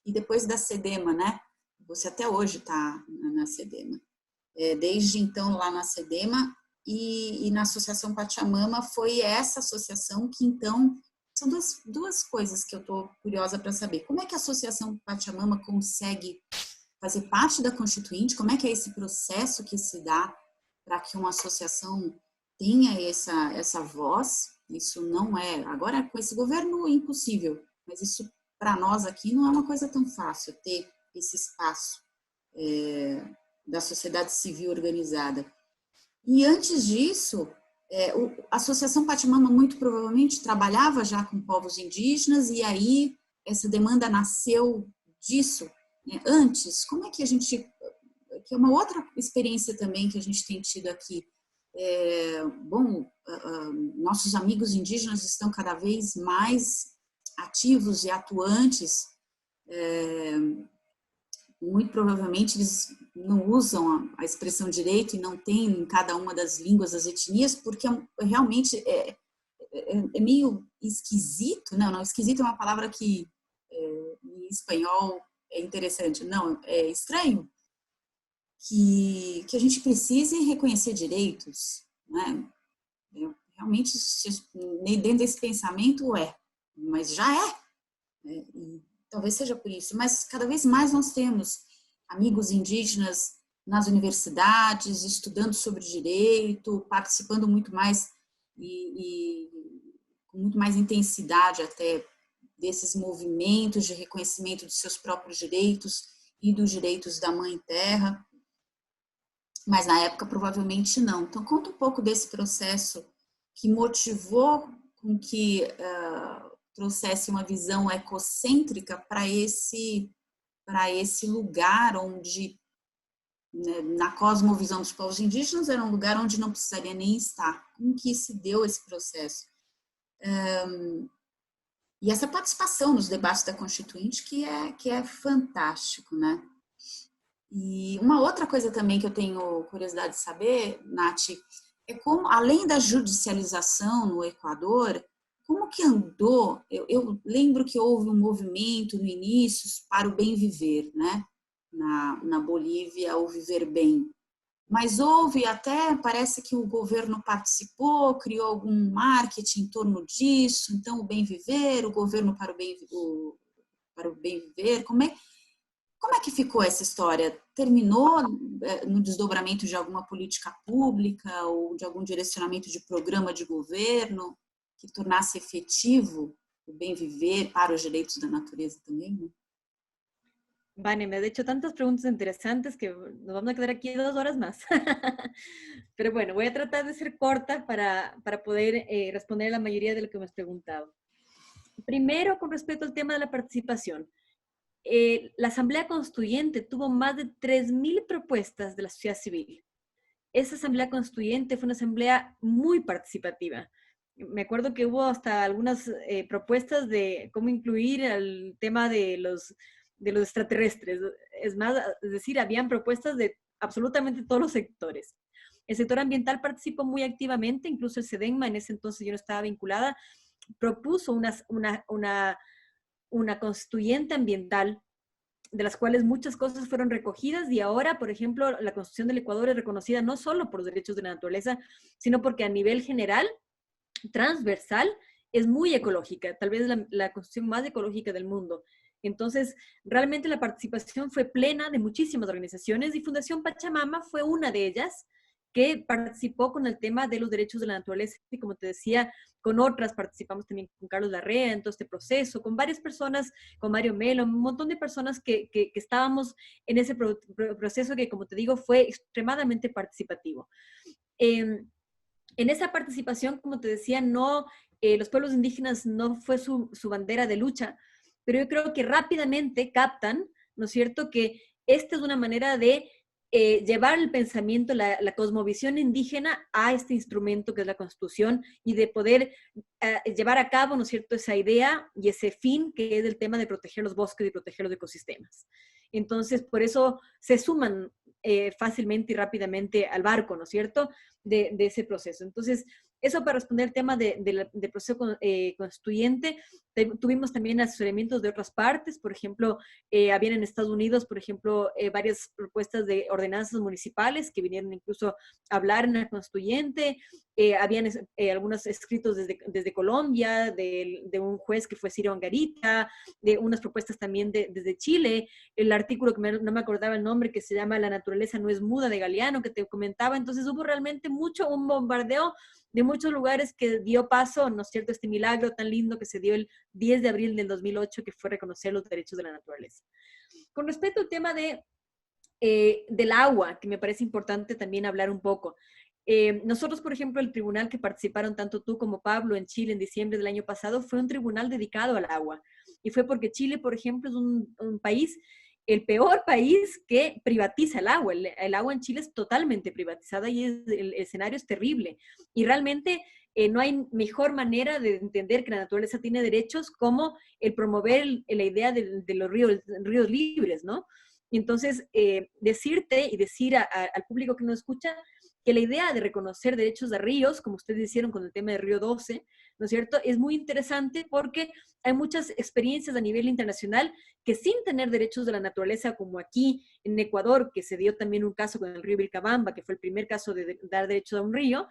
e depois da SEDEMA, né? Você até hoje está na SEDEMA. Desde então, lá na SEDEMA e na Associação Pachamama, foi essa associação que, então, são duas coisas que eu estou curiosa para saber. Como é que a Associação Pachamama consegue fazer parte da Constituinte? Como é que é esse processo que se dá para que uma associação tenha essa voz? Isso não é... Agora, com esse governo, impossível. Mas isso, para nós aqui, não é uma coisa tão fácil, ter esse espaço da sociedade civil organizada. E antes disso, a Associação Pachamama muito provavelmente trabalhava já com povos indígenas, e aí essa demanda nasceu disso, né? Antes, como é que a gente... que é uma outra experiência também que a gente tem tido aqui. Nossos amigos indígenas estão cada vez mais ativos e atuantes. Muito provavelmente eles não usam a expressão direito e não tem em cada uma das línguas das etnias, porque realmente é meio esquisito. Não, esquisito é uma palavra que em espanhol é interessante. Não, é estranho que a gente precise reconhecer direitos, né? Realmente, dentro desse pensamento, mas já né? E talvez seja por isso, mas cada vez mais nós temos amigos indígenas nas universidades, estudando sobre direito, participando muito mais e com muito mais intensidade até desses movimentos de reconhecimento dos seus próprios direitos e dos direitos da Mãe Terra, mas na época provavelmente não. Então conta um pouco desse processo que motivou com que trouxesse uma visão ecocêntrica para esse lugar onde, né, na cosmovisão dos povos indígenas, era um lugar onde não precisaria nem estar. Como que se deu esse processo? E essa participação nos debates da Constituinte que é fantástico, né? E uma outra coisa também que eu tenho curiosidade de saber, Nath, é como, além da judicialização no Equador, como que andou? Eu lembro que houve um movimento no início para o bem viver, né? Na Bolívia, o viver bem. Mas houve até, parece que o governo participou, criou algum marketing em torno disso, então o bem viver, o governo para o bem viver. Como é que ficou essa história? Terminou no desdobramento de alguma política pública ou de algum direcionamento de programa de governo que tornasse efetivo o bem viver para os direitos da natureza também, né? Vane, me ha hecho tantas preguntas interesantes que nos vamos a quedar aquí 2 horas más. Pero bueno, voy a tratar de ser corta para poder responder a la mayoría de lo que me has preguntado. Primero, con respecto al tema de la participación. La Asamblea Constituyente tuvo más de 3.000 propuestas de la sociedad civil. Esa Asamblea Constituyente fue una asamblea muy participativa. Me acuerdo que hubo hasta algunas propuestas de cómo incluir el tema de los extraterrestres. Es decir, habían propuestas de absolutamente todos los sectores. El sector ambiental participó muy activamente, incluso el SEDENMA, en ese entonces yo no estaba vinculada, propuso una constituyente ambiental, de las cuales muchas cosas fueron recogidas, y ahora, por ejemplo, la Constitución del Ecuador es reconocida no solo por los derechos de la naturaleza, sino porque a nivel general, transversal, es muy ecológica, tal vez la construcción más ecológica del mundo. Entonces, realmente la participación fue plena de muchísimas organizaciones y Fundación Pachamama fue una de ellas que participó con el tema de los derechos de la naturaleza y como te decía, con otras participamos también con Carlos Larrea en todo este proceso, con varias personas, con Mario Melo, un montón de personas que estábamos en ese proceso que, como te digo, fue extremadamente participativo. En esa participación, como te decía, no, los pueblos indígenas no fue su bandera de lucha, pero yo creo que rápidamente captan, ¿no es cierto?, que esta es una manera de llevar el pensamiento, la cosmovisión indígena a este instrumento que es la Constitución y de poder llevar a cabo, ¿no es cierto?, esa idea y ese fin que es el tema de proteger los bosques y proteger los ecosistemas. Entonces, por eso se suman fácilmente y rápidamente al barco, ¿no es cierto?, de ese proceso. Entonces, eso para responder al tema del proceso constituyente. Tuvimos también asesoramientos de otras partes, por ejemplo, habían en Estados Unidos, por ejemplo, varias propuestas de ordenanzas municipales que vinieron incluso a hablar en la constituyente, habían algunos escritos desde Colombia, de un juez que fue Ciro Angarita, de unas propuestas también desde Chile, el artículo que no me acordaba el nombre, que se llama La naturaleza no es muda, de Galeano, que te comentaba. Entonces hubo realmente un bombardeo de muchos lugares que dio paso, ¿no es cierto?, este milagro tan lindo que se dio el 10 de abril del 2008, que fue reconocer los derechos de la naturaleza. Con respecto al tema del agua, que me parece importante también hablar un poco. Nosotros, por ejemplo, el tribunal que participaron tanto tú como Pablo en Chile en diciembre del año pasado fue un tribunal dedicado al agua. Y fue porque Chile, por ejemplo, es un país, el peor país que privatiza el agua. El agua en Chile es totalmente privatizada y el escenario es terrible. Y realmente no hay mejor manera de entender que la naturaleza tiene derechos como el promover la idea de los ríos libres, ¿no? Y entonces, decirte y decir al público que nos escucha que la idea de reconocer derechos de ríos, como ustedes hicieron con el tema de Río 12, ¿no es cierto?, es muy interesante porque hay muchas experiencias a nivel internacional que sin tener derechos de la naturaleza, como aquí en Ecuador, que se dio también un caso con el río Vilcabamba, que fue el primer caso de dar derechos a un río,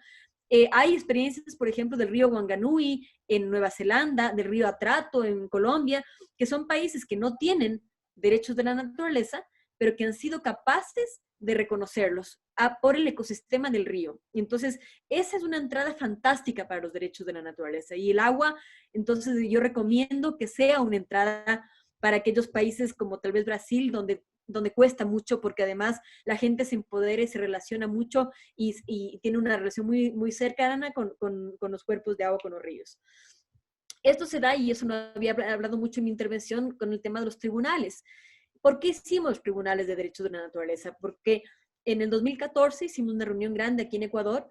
hay experiencias, por ejemplo, del río Wanganui en Nueva Zelanda, del río Atrato en Colombia, que son países que no tienen derechos de la naturaleza, pero que han sido capaces de reconocerlos por el ecosistema del río. Entonces, esa es una entrada fantástica para los derechos de la naturaleza. Y el agua, entonces yo recomiendo que sea una entrada para aquellos países como tal vez Brasil, donde cuesta mucho, porque además la gente se empodera y se relaciona mucho y tiene una relación muy, muy cercana con los cuerpos de agua, con los ríos. Esto se da, y eso no había hablado mucho en mi intervención, con el tema de los tribunales. ¿Por qué hicimos tribunales de derechos de la naturaleza? Porque en el 2014 hicimos una reunión grande aquí en Ecuador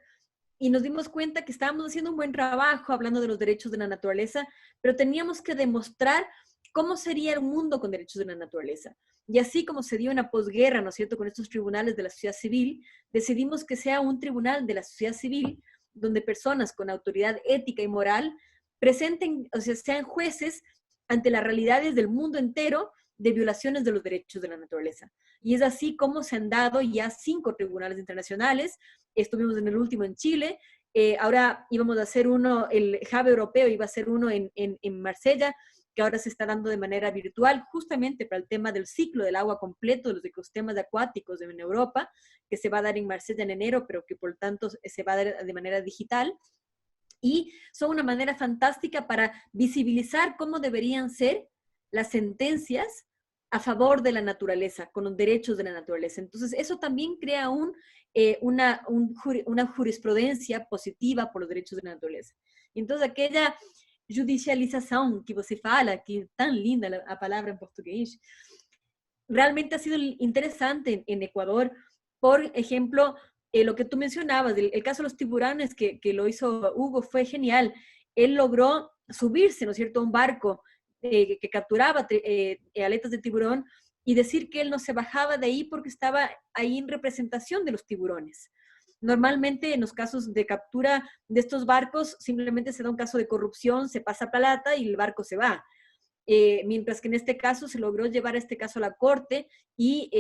y nos dimos cuenta que estábamos haciendo un buen trabajo hablando de los derechos de la naturaleza, pero teníamos que demostrar cómo sería el mundo con derechos de la naturaleza. Y así como se dio en la posguerra, ¿no es cierto?, con estos tribunales de la sociedad civil, decidimos que sea un tribunal de la sociedad civil donde personas con autoridad ética y moral presenten, o sea, sean jueces ante las realidades del mundo entero de violaciones de los derechos de la naturaleza. Y es así como se han dado ya 5 tribunales internacionales. Estuvimos en el último en Chile, ahora íbamos a hacer uno, el hub europeo iba a ser uno en Marsella, que ahora se está dando de manera virtual, justamente para el tema del ciclo del agua completo, de los ecosistemas acuáticos en Europa, que se va a dar en Marsella en enero, pero que por tanto se va a dar de manera digital. Y son una manera fantástica para visibilizar cómo deberían ser las sentencias a favor de la naturaleza, con los derechos de la naturaleza. Entonces, eso también crea una jurisprudencia positiva por los derechos de la naturaleza. Entonces, aquella judicialización que você fala, que es tan linda la palabra en portugués, realmente ha sido interesante en Ecuador. Por ejemplo, lo que tú mencionabas, el caso de los tiburones que lo hizo Hugo fue genial. Él logró subirse, ¿no es cierto?, a un barco que capturaba aletas de tiburón y decir que él no se bajaba de ahí porque estaba ahí en representación de los tiburones. Normalmente en los casos de captura de estos barcos simplemente se da un caso de corrupción, se pasa plata y el barco se va. Mientras que en este caso se logró llevar este caso a la corte y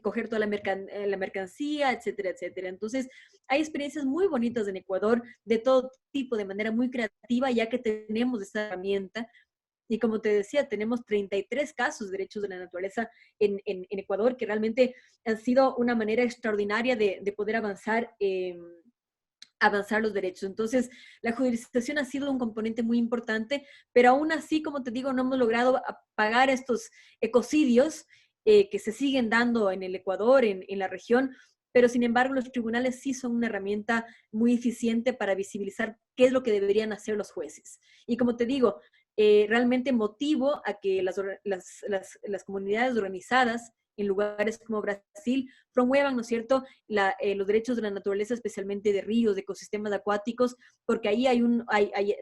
coger toda la mercancía, etcétera, etcétera. Entonces, hay experiencias muy bonitas en Ecuador de todo tipo, de manera muy creativa, ya que tenemos esta herramienta. Y como te decía, tenemos 33 casos de derechos de la naturaleza en Ecuador, que realmente han sido una manera extraordinaria de poder avanzar los derechos. Entonces, la judicialización ha sido un componente muy importante, pero aún así, como te digo, no hemos logrado pagar estos ecocidios que se siguen dando en el Ecuador, en la región, pero sin embargo los tribunales sí son una herramienta muy eficiente para visibilizar qué es lo que deberían hacer los jueces. Y como te digo, realmente motivo a que las comunidades organizadas en lugares como Brasil promuevan, ¿no es cierto?, los derechos de la naturaleza, especialmente de ríos, de ecosistemas acuáticos, porque ahí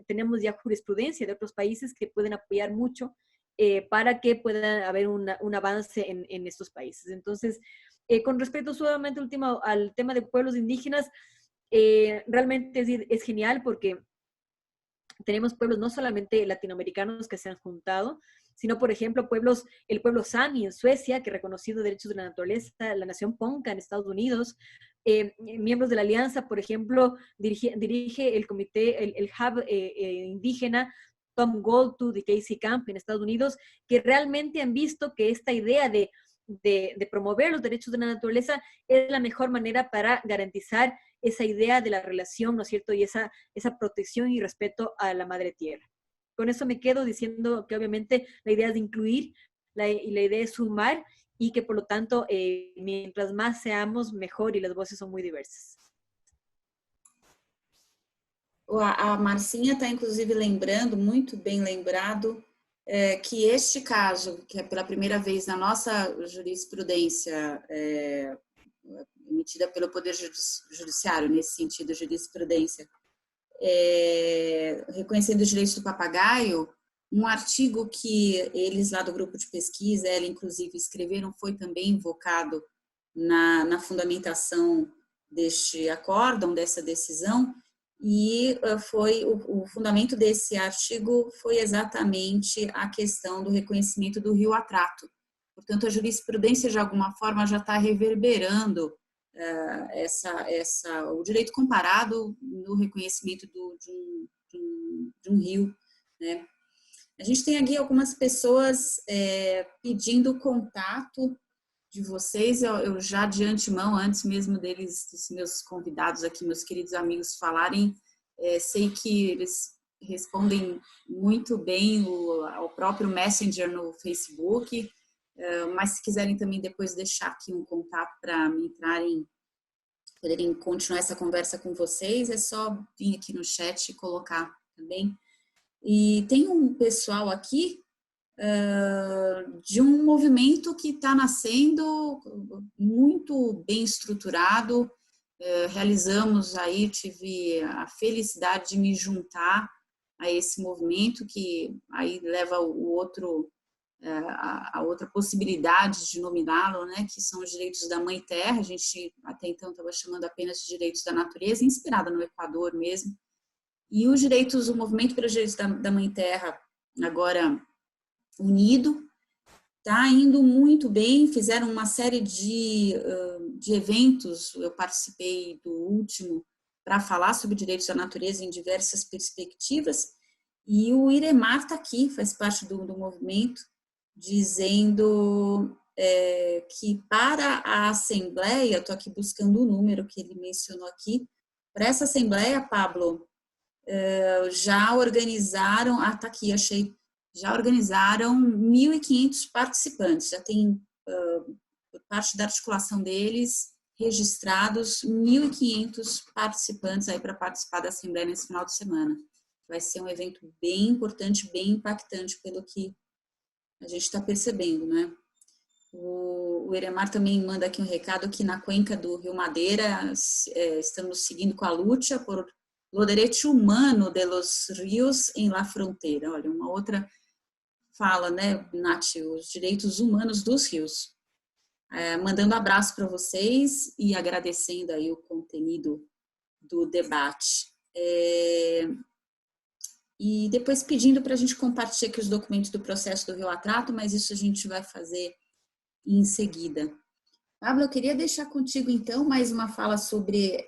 tenemos ya jurisprudencia de otros países que pueden apoyar mucho para que pueda haber un avance en estos países. Entonces, con respecto solamente al tema de pueblos indígenas, realmente es genial porque tenemos pueblos no solamente latinoamericanos que se han juntado, sino, por ejemplo, el pueblo Sami en Suecia, que ha reconocido derechos de la naturaleza, la nación Ponca en Estados Unidos, miembros de la Alianza, por ejemplo, dirige el comité, el hub indígena, Tom Goldtooth de Casey Camp en Estados Unidos, que realmente han visto que esta idea de promover los derechos de la naturaleza es la mejor manera para garantizar esa idea de la relación, ¿no es cierto? Y esa protección y respeto a la madre tierra. Con eso me quedo diciendo que obviamente la idea es de incluir y la idea es sumar y que por lo tanto mientras más seamos mejor y las voces son muy diversas. A Marcinha está inclusive lembrando, muito bem lembrado, que este caso, que é pela primeira vez na nossa jurisprudência emitida pelo Poder Judiciário, nesse sentido, jurisprudência, reconhecendo os direitos do papagaio, um artigo que eles lá do grupo de pesquisa, ela inclusive escreveram, foi também invocado na fundamentação deste acórdão, dessa decisão, e foi o fundamento desse artigo foi exatamente a questão do reconhecimento do rio Atrato. Portanto, a jurisprudência, de alguma forma, já está reverberando o direito comparado no reconhecimento de um rio, né? A gente tem aqui algumas pessoas pedindo contato de vocês. Eu já de antemão, antes mesmo dos meus convidados aqui, meus queridos amigos falarem, sei que eles respondem muito bem ao próprio Messenger no Facebook, mas se quiserem também depois deixar aqui um contato para me poderem continuar essa conversa com vocês, é só vir aqui no chat e colocar também. E tem um pessoal aqui de um movimento que está nascendo muito bem estruturado. Realizamos aí, tive a felicidade de me juntar a esse movimento, que aí leva a outra possibilidade de nominá-lo, né, que são os direitos da Mãe Terra. A gente até então estava chamando apenas de direitos da natureza, inspirada no Equador mesmo. E os direitos, o movimento pelos direitos da Mãe Terra, agora unido, está indo muito bem. Fizeram uma série de eventos, eu participei do último, para falar sobre direitos da natureza em diversas perspectivas, e o Iremar está aqui, faz parte do movimento, dizendo que para a Assembleia, estou aqui buscando o número que ele mencionou aqui, para essa Assembleia, Pablo, já organizaram, tá aqui, achei, já organizaram 1.500 participantes, já tem, por parte da articulação deles, registrados 1.500 participantes aí para participar da Assembleia nesse final de semana. Vai ser um evento bem importante, bem impactante, pelo que a gente está percebendo, né? O Iremar também manda aqui um recado que na cuenca do Rio Madeira estamos seguindo com a luta por o direito humano de los rios em la fronteira. Olha, uma outra fala, né, Nath, os direitos humanos dos rios. Mandando abraço para vocês e agradecendo aí o conteúdo do debate. E depois pedindo para a gente compartilhar aqui os documentos do processo do Rio Atrato, mas isso a gente vai fazer em seguida. Pablo, eu queria deixar contigo, então, mais uma fala sobre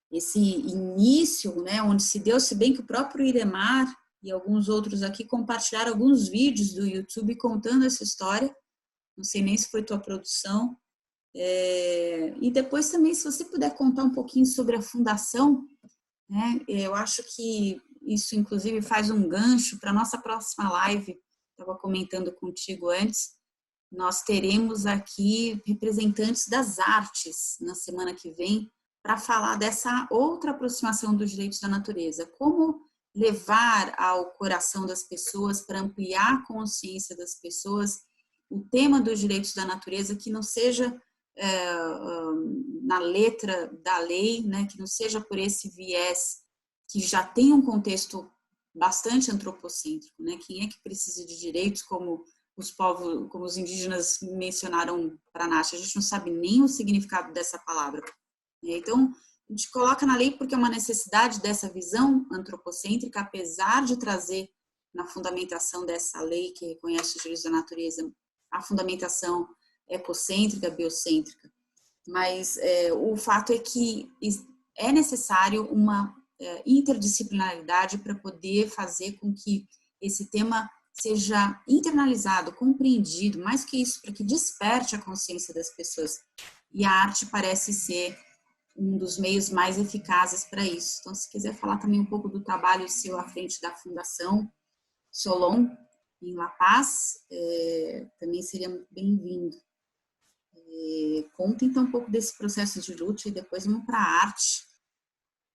esse início, né, onde se deu, se bem que o próprio Iremar e alguns outros aqui compartilharam alguns vídeos do YouTube contando essa história. Não sei nem se foi tua produção. E depois também, se você puder contar um pouquinho sobre a fundação, né, eu acho que isso, inclusive, faz um gancho para a nossa próxima live. Estava comentando contigo antes. Nós teremos aqui representantes das artes na semana que vem para falar dessa outra aproximação dos direitos da natureza. Como levar ao coração das pessoas, para ampliar a consciência das pessoas, o tema dos direitos da natureza, que não seja na letra da lei, né, que não seja por esse viés que já tem um contexto bastante antropocêntrico, né? Quem é que precisa de direitos como os povos, como os indígenas mencionaram para a Nath? A gente não sabe nem o significado dessa palavra. Então, a gente coloca na lei porque é uma necessidade dessa visão antropocêntrica, apesar de trazer na fundamentação dessa lei que reconhece os direitos da natureza a fundamentação ecocêntrica, biocêntrica. Mas o fato é que é necessário uma interdisciplinaridade para poder fazer com que esse tema seja internalizado, compreendido, mais que isso, para que desperte a consciência das pessoas. E a arte parece ser um dos meios mais eficazes para isso. Então, se quiser falar também um pouco do trabalho seu à frente da Fundação Solon, em La Paz, também seria muito bem-vindo. Conta então um pouco desse processo de luta e depois vamos para a arte.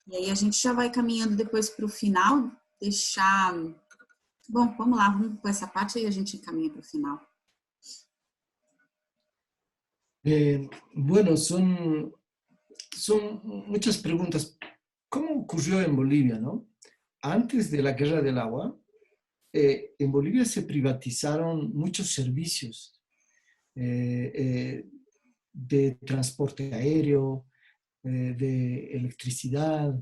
E aí a gente já vai caminhando depois para o final, deixar... Bom, vamos lá, vamos com essa parte e a gente encaminha para o final. Bueno, son muchas preguntas. ¿Cómo ocurrió en Bolivia, no? Antes de la Guerra del Agua, en Bolivia se privatizaron muchos servicios de transporte aéreo, de electricidad,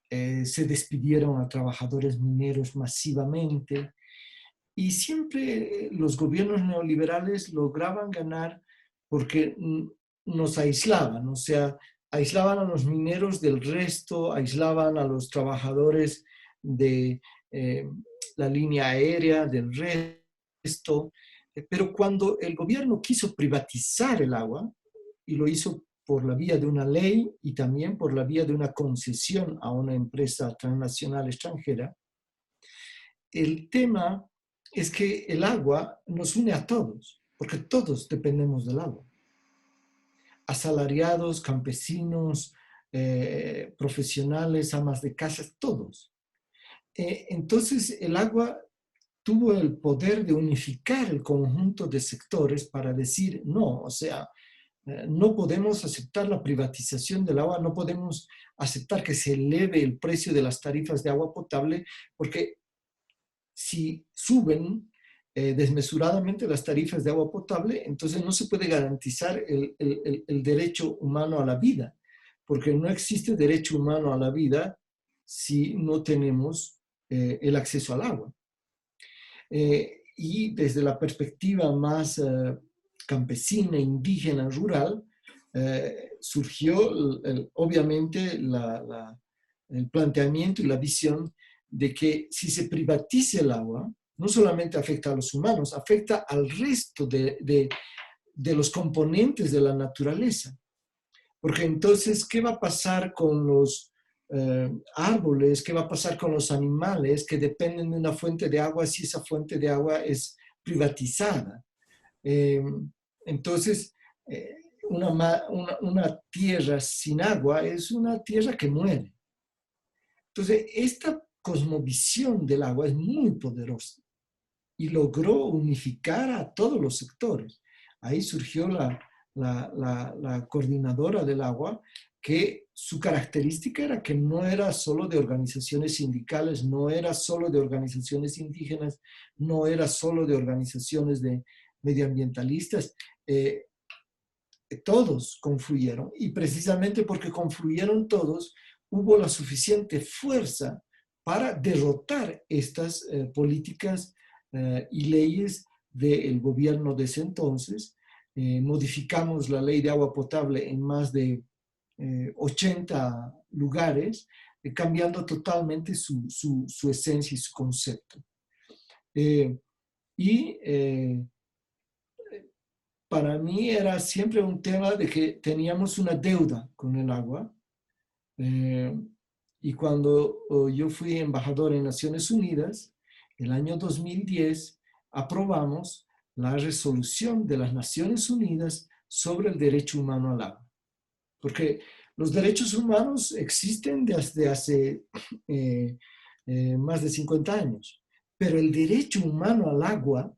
se despidieron a trabajadores mineros masivamente y siempre los gobiernos neoliberales lograban ganar porque nos aislaban, o sea, aislaban a los mineros del resto, aislaban a los trabajadores de la línea aérea del resto, pero cuando el gobierno quiso privatizar el agua, y lo hizo por la vía de una ley y también por la vía de una concesión a una empresa transnacional extranjera, el tema es que el agua nos une a todos, porque todos dependemos del agua. Asalariados, campesinos, profesionales, amas de casa, todos. Entonces el agua tuvo el poder de unificar el conjunto de sectores para decir no, o sea, no podemos aceptar la privatización del agua, no podemos aceptar que se eleve el precio de las tarifas de agua potable, porque si suben desmesuradamente las tarifas de agua potable, entonces no se puede garantizar el derecho humano a la vida, porque no existe derecho humano a la vida si no tenemos el acceso al agua. Y desde la perspectiva más campesina, indígena, rural, surgió obviamente el planteamiento y la visión de que si se privatiza el agua, no solamente afecta a los humanos, afecta al resto de los componentes de la naturaleza. Porque entonces, ¿qué va a pasar con los árboles? ¿Qué va a pasar con los animales que dependen de una fuente de agua si esa fuente de agua es privatizada? Entonces, una tierra sin agua es una tierra que muere. Entonces, esta cosmovisión del agua es muy poderosa y logró unificar a todos los sectores. Ahí surgió la coordinadora del agua, que su característica era que no era solo de organizaciones sindicales, no era solo de organizaciones indígenas, no era solo de organizaciones de medioambientalistas, todos confluyeron, y precisamente porque confluyeron todos, hubo la suficiente fuerza para derrotar estas políticas y leyes del gobierno de ese entonces, modificamos la ley de agua potable en más de 80 lugares, cambiando totalmente su esencia y su concepto. Para mí era siempre un tema de que teníamos una deuda con el agua. Y cuando yo fui embajador en Naciones Unidas, el año 2010, aprobamos la resolución de las Naciones Unidas sobre el derecho humano al agua. Porque los derechos humanos existen desde hace más de 50 años, pero el derecho humano al agua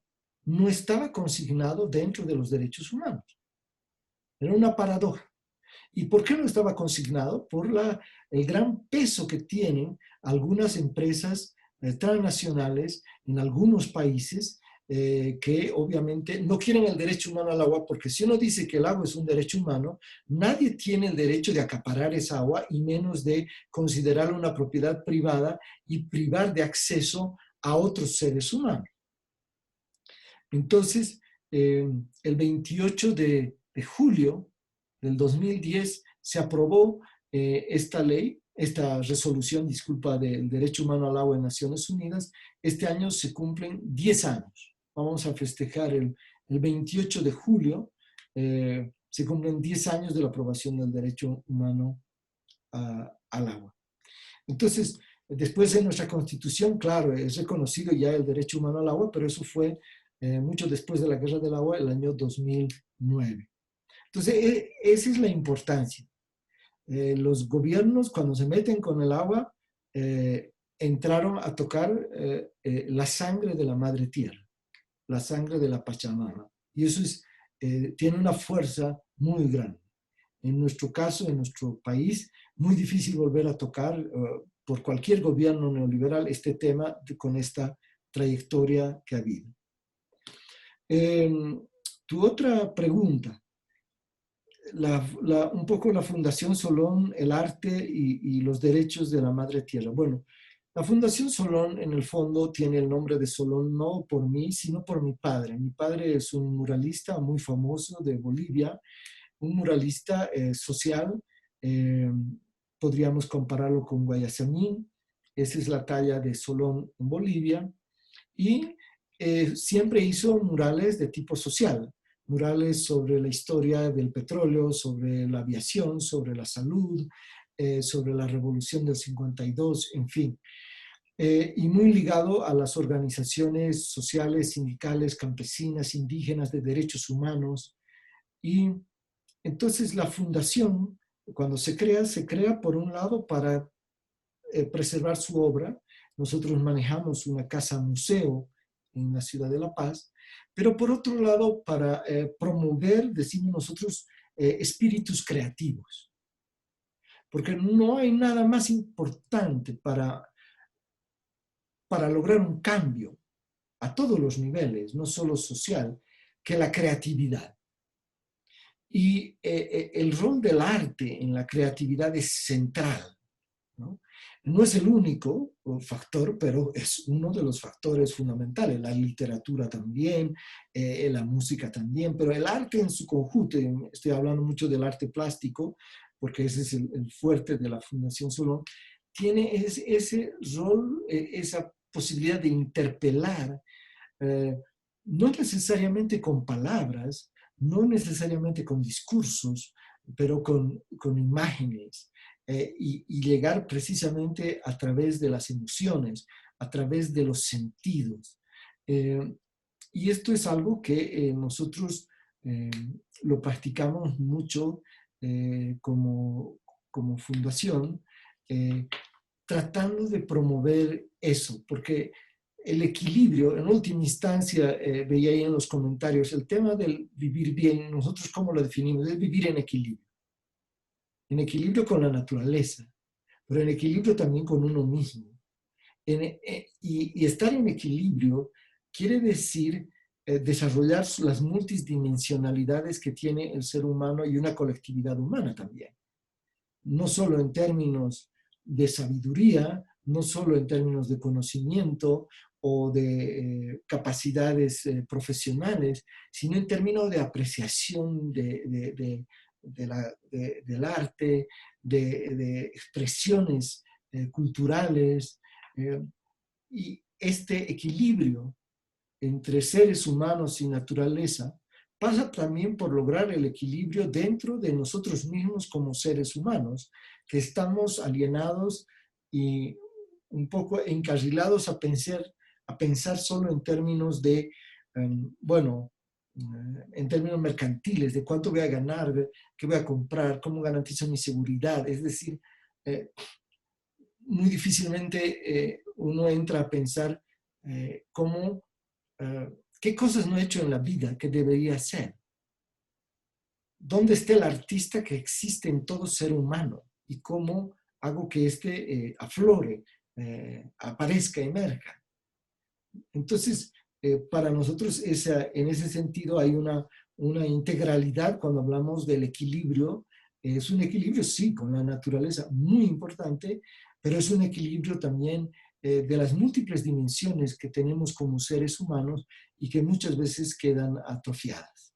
no estaba consignado dentro de los derechos humanos. Era una paradoja. ¿Y por qué no estaba consignado? Por el gran peso que tienen algunas empresas transnacionales en algunos países que obviamente no quieren el derecho humano al agua, porque si uno dice que el agua es un derecho humano, nadie tiene el derecho de acaparar esa agua y menos de considerarla una propiedad privada y privar de acceso a otros seres humanos. Entonces, el 28 de julio del 2010 se aprobó esta ley, esta resolución, disculpa, del derecho humano al agua en Naciones Unidas. Este año se cumplen 10 años. Vamos a festejar el 28 de julio, se cumplen 10 años de la aprobación del derecho humano al agua. Entonces, después de nuestra Constitución, claro, es reconocido ya el derecho humano al agua, pero eso fue mucho después de la Guerra del Agua, el año 2009. Entonces, esa es la importancia. Los gobiernos, cuando se meten con el agua, entraron a tocar la sangre de la madre tierra, la sangre de la Pachamama. Y eso tiene una fuerza muy grande. En nuestro caso, en nuestro país, muy difícil volver a tocar por cualquier gobierno neoliberal este tema con esta trayectoria que ha habido. Tu otra pregunta. Un poco la Fundación Solón, el arte y los derechos de la madre tierra. Bueno, la Fundación Solón en el fondo tiene el nombre de Solón no por mí, sino por mi padre. Mi padre es un muralista muy famoso de Bolivia, un muralista social, podríamos compararlo con Guayasamín. Esa es la talla de Solón en Bolivia. Y siempre hizo murales de tipo social. Murales sobre la historia del petróleo, sobre la aviación, sobre la salud, sobre la revolución del 52, en fin. Y muy ligado a las organizaciones sociales, sindicales, campesinas, indígenas, de derechos humanos. Y entonces la fundación, cuando se crea por un lado para preservar su obra. Nosotros manejamos una casa museo en la ciudad de La Paz, pero por otro lado para promover, decimos nosotros, espíritus creativos. Porque no hay nada más importante para lograr un cambio a todos los niveles, no solo social, que la creatividad. Y el rol del arte en la creatividad es central, ¿no? No es el único factor, pero es uno de los factores fundamentales. La literatura también, la música también, pero el arte en su conjunto, estoy hablando mucho del arte plástico, porque ese es el fuerte de la Fundación Solón, tiene ese rol, esa posibilidad de interpelar, no necesariamente con palabras, no necesariamente con discursos, pero con imágenes. Y llegar precisamente a través de las emociones, a través de los sentidos. Y esto es algo que nosotros lo practicamos mucho como fundación, tratando de promover eso, porque el equilibrio, en última instancia, veía ahí en los comentarios, el tema del vivir bien, nosotros cómo lo definimos, es vivir en equilibrio con la naturaleza, pero en equilibrio también con uno mismo. Y estar en equilibrio quiere decir desarrollar las multidimensionalidades que tiene el ser humano y una colectividad humana también. No solo en términos de sabiduría, no solo en términos de conocimiento o de capacidades profesionales, sino en términos de apreciación del arte, de expresiones culturales, y este equilibrio entre seres humanos y naturaleza pasa también por lograr el equilibrio dentro de nosotros mismos como seres humanos, que estamos alienados y un poco encarrilados a pensar solo en términos de, bueno, en términos mercantiles, de cuánto voy a ganar, qué voy a comprar, cómo garantizo mi seguridad. Es decir, muy difícilmente uno entra a pensar cómo, qué cosas no he hecho en la vida que debería hacer. ¿Dónde está el artista que existe en todo ser humano? Y cómo hago que éste aflore, aparezca, emerja. Entonces, para nosotros en ese sentido hay una integralidad cuando hablamos del equilibrio. Es un equilibrio, sí, con la naturaleza, muy importante, pero es un equilibrio también de las múltiples dimensiones que tenemos como seres humanos y que muchas veces quedan atrofiadas.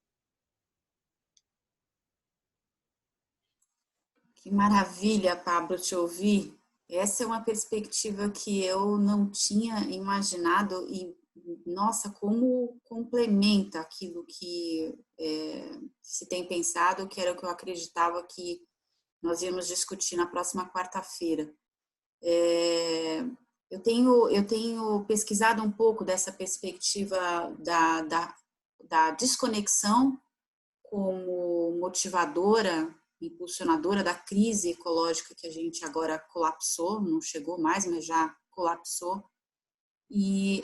Que maravilha, Pablo, te ouvir. Essa é uma perspectiva que eu não tinha imaginado e, nossa, como complementa aquilo que se tem pensado, que era o que eu acreditava que nós íamos discutir na próxima quarta-feira. Eu tenho pesquisado um pouco dessa perspectiva da desconexão como motivadora, impulsionadora da crise ecológica que a gente agora colapsou, não chegou mais, mas já colapsou, e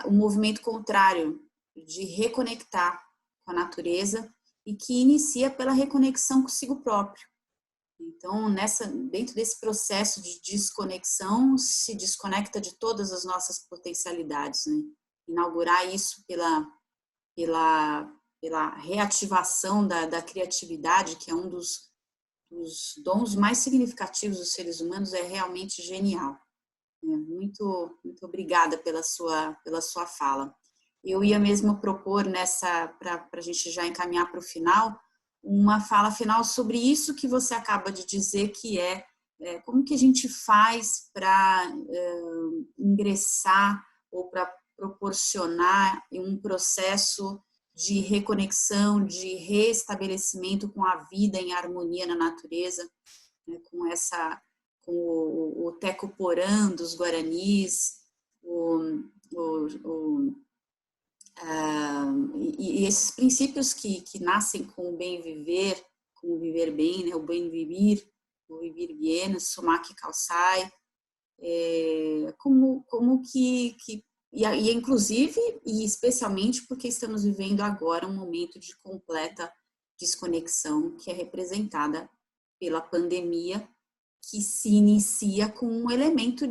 o movimento contrário de reconectar com a natureza e que inicia pela reconexão consigo próprio. Então, dentro desse processo de desconexão, se desconecta de todas as nossas potencialidades, né? Inaugurar isso pela reativação da criatividade, que é um dos dons mais significativos dos seres humanos, é realmente genial. Muito, muito obrigada pela sua fala. Eu ia mesmo propor para a gente já encaminhar para o final, uma fala final sobre isso que você acaba de dizer, que como que a gente faz para ingressar ou para proporcionar um processo de reconexão, de restabelecimento com a vida em harmonia na natureza, né, com o Teco-Porã dos Guaranis, e esses princípios que nascem com o bem viver, com o viver bem, né, o viver bien, o Sumac Calçai, como que e inclusive e especialmente porque estamos vivendo agora um momento de completa desconexão que é representada pela pandemia, que se inicia com um elemento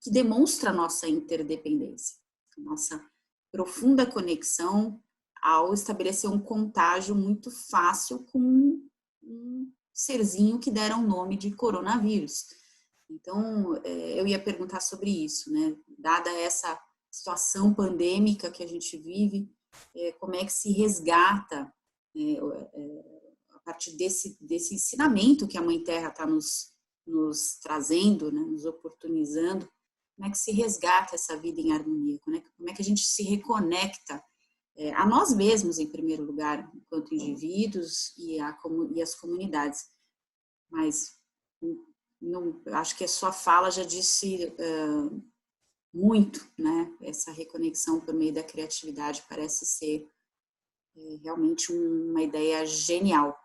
que demonstra a nossa interdependência, a nossa profunda conexão ao estabelecer um contágio muito fácil com um serzinho que deram o nome de coronavírus. Então, eu ia perguntar sobre isso, né? Dada essa situação pandêmica que a gente vive, como é que se resgata, a partir desse ensinamento que a Mãe Terra está nos trazendo, né, nos oportunizando, como é que se resgata essa vida em harmonia, como é que a gente se reconecta a nós mesmos, em primeiro lugar, enquanto indivíduos e as comunidades. Mas acho que a sua fala já disse muito, né? Essa reconexão por meio da criatividade parece ser realmente uma ideia genial.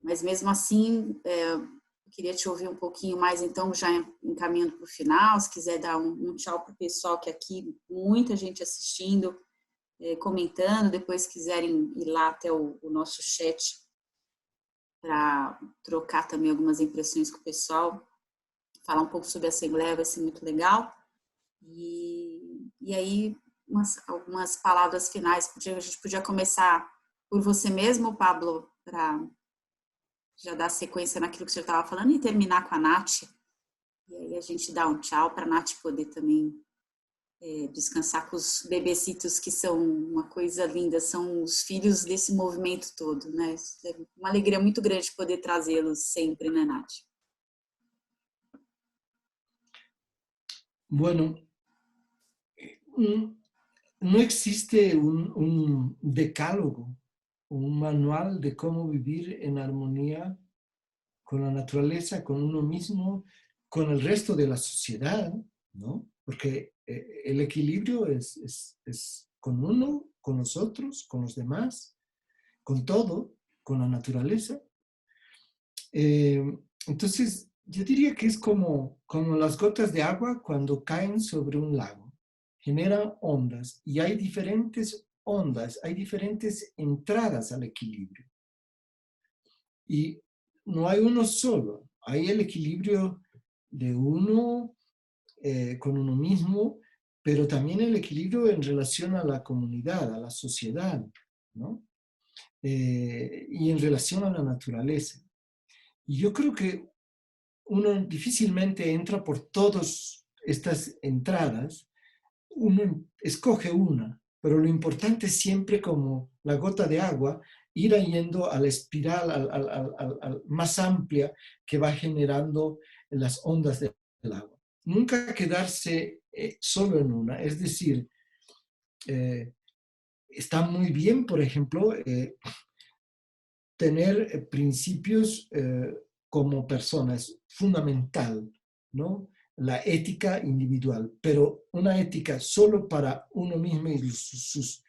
Mas mesmo assim, eu queria te ouvir um pouquinho mais, então, já encaminhando para o final, se quiser dar um tchau para o pessoal, que aqui muita gente assistindo, comentando, depois quiserem ir lá até o nosso chat para trocar também algumas impressões com o pessoal, falar um pouco sobre a Assembleia vai ser muito legal. E aí, algumas palavras finais, a gente podia começar por você mesmo, Pablo, para já dar sequência naquilo que você estava falando e terminar com a Nath. E aí a gente dá um tchau para a Nath poder também descansar com os bebecitos, que são uma coisa linda, são os filhos desse movimento todo, né? É uma alegria muito grande poder trazê-los sempre, né, Nath? Bueno, no existe un decálogo, un manual de cómo vivir en armonía con la naturaleza, con uno mismo, con el resto de la sociedad, ¿no? Porque el equilibrio es con uno, con los otros, con los demás, con todo, con la naturaleza. Entonces, yo diría que es como las gotas de agua cuando caen sobre un lago. Generan ondas y hay diferentes ondas, hay diferentes entradas al equilibrio. Y no hay uno solo, hay el equilibrio de uno con uno mismo, pero también el equilibrio en relación a la comunidad, a la sociedad, ¿no? Y en relación a la naturaleza. Y yo creo que uno difícilmente entra por todas estas entradas, uno escoge una, pero lo importante es siempre como la gota de agua, ir yendo a la espiral más amplia que va generando las ondas del agua. Nunca quedarse solo en una, es decir, está muy bien, por ejemplo, tener principios como personas, fundamental, ¿no? La ética individual, pero una ética solo para uno mismo y sus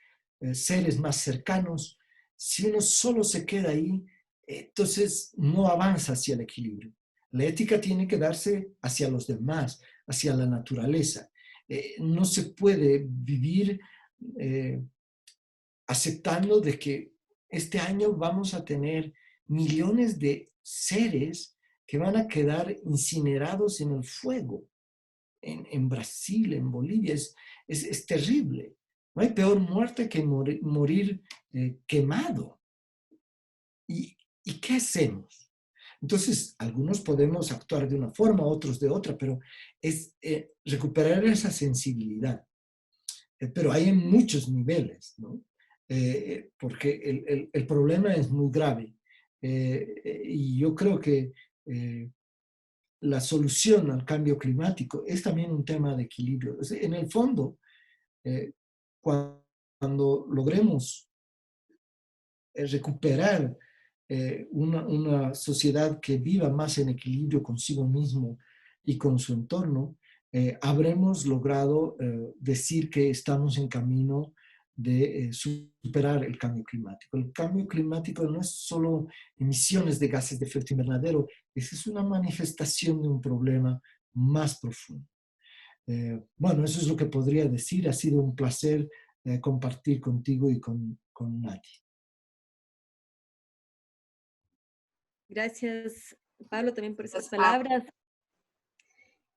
seres más cercanos, si uno solo se queda ahí, entonces no avanza hacia el equilibrio. La ética tiene que darse hacia los demás, hacia la naturaleza. No se puede vivir aceptando de que este año vamos a tener millones de seres que van a quedar incinerados en el fuego. En Brasil, en Bolivia, es terrible. No hay peor muerte que morir quemado. ¿Y qué hacemos? Entonces, algunos podemos actuar de una forma, otros de otra, pero es recuperar esa sensibilidad. Pero hay en muchos niveles, ¿no? Porque el problema es muy grave. Y yo creo que la solución al cambio climático es también un tema de equilibrio. En el fondo, cuando logremos recuperar una sociedad que viva más en equilibrio consigo mismo y con su entorno, habremos logrado decir que estamos en camino de superar el cambio climático. El cambio climático no es solo emisiones de gases de efecto invernadero, es una manifestación de un problema más profundo. Bueno, eso es lo que podría decir. Ha sido un placer compartir contigo y con Nati. Gracias, Pablo, también por esas palabras.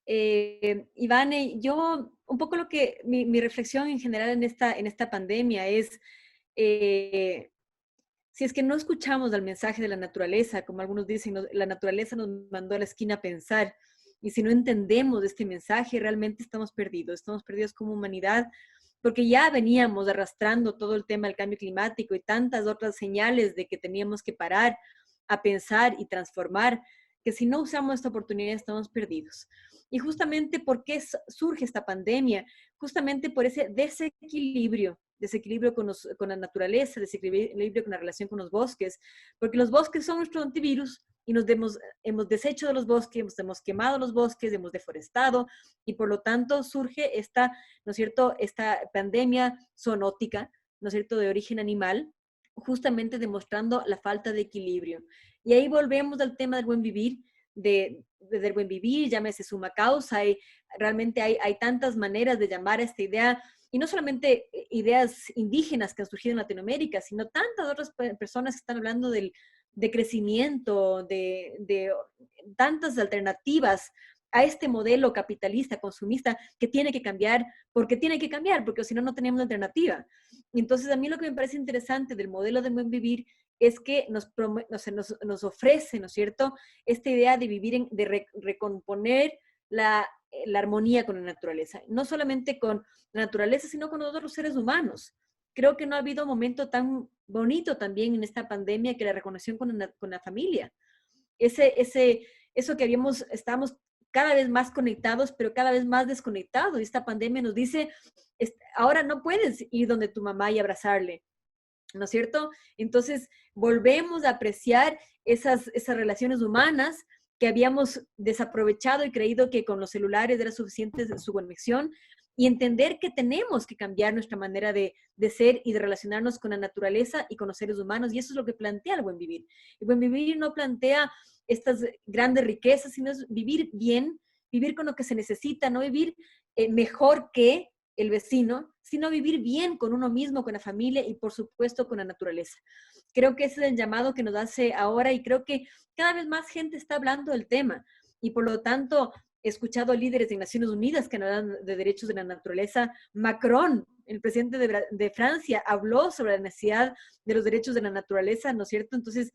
Ivane, yo un poco lo que mi reflexión en general en esta pandemia es, si es que no escuchamos el mensaje de la naturaleza, como algunos dicen, la naturaleza nos mandó a la esquina a pensar, y si no entendemos este mensaje, realmente estamos perdidos como humanidad, porque ya veníamos arrastrando todo el tema del cambio climático y tantas otras señales de que teníamos que parar a pensar y transformar, que si no usamos esta oportunidad estamos perdidos. Y justamente, ¿por qué surge esta pandemia? Justamente por ese desequilibrio con la naturaleza, desequilibrio con la relación con los bosques, porque los bosques son nuestro antivirus y hemos deshecho de los bosques, hemos quemado los bosques, hemos deforestado y por lo tanto surge esta, ¿no es cierto?, esta pandemia zoonótica, ¿no es cierto?, de origen animal, justamente demostrando la falta de equilibrio. Y ahí volvemos al tema del buen vivir, del buen vivir, llámese suma causa, realmente hay tantas maneras de llamar a esta idea, y no solamente ideas indígenas que han surgido en Latinoamérica, sino tantas otras personas que están hablando de crecimiento, de tantas alternativas a este modelo capitalista, consumista, que tiene que cambiar, porque si no, no tenemos alternativa. Entonces, a mí lo que me parece interesante del modelo de buen vivir es que nos ofrece, ¿no es cierto?, esta idea de vivir, de recomponer la armonía con la naturaleza, no solamente con la naturaleza, sino con nosotros los seres humanos. Creo que no ha habido momento tan bonito también en esta pandemia que la reconexión con la familia. Eso que estábamos cada vez más conectados, pero cada vez más desconectados. Y esta pandemia nos dice, ahora no puedes ir donde tu mamá y abrazarle, ¿no es cierto? Entonces, volvemos a apreciar esas relaciones humanas que habíamos desaprovechado y creído que con los celulares era suficiente su conexión, y entender que tenemos que cambiar nuestra manera de ser y de relacionarnos con la naturaleza y con los seres humanos, y eso es lo que plantea el buen vivir. El buen vivir no plantea estas grandes riquezas, sino es vivir bien, vivir con lo que se necesita, no vivir mejor que el vecino, sino vivir bien con uno mismo, con la familia y por supuesto con la naturaleza. Creo que ese es el llamado que nos hace ahora, y creo que cada vez más gente está hablando del tema, y por lo tanto he escuchado líderes de Naciones Unidas que hablan de derechos de la naturaleza. Macron, el presidente de Francia, habló sobre la necesidad de los derechos de la naturaleza, ¿no es cierto? Entonces,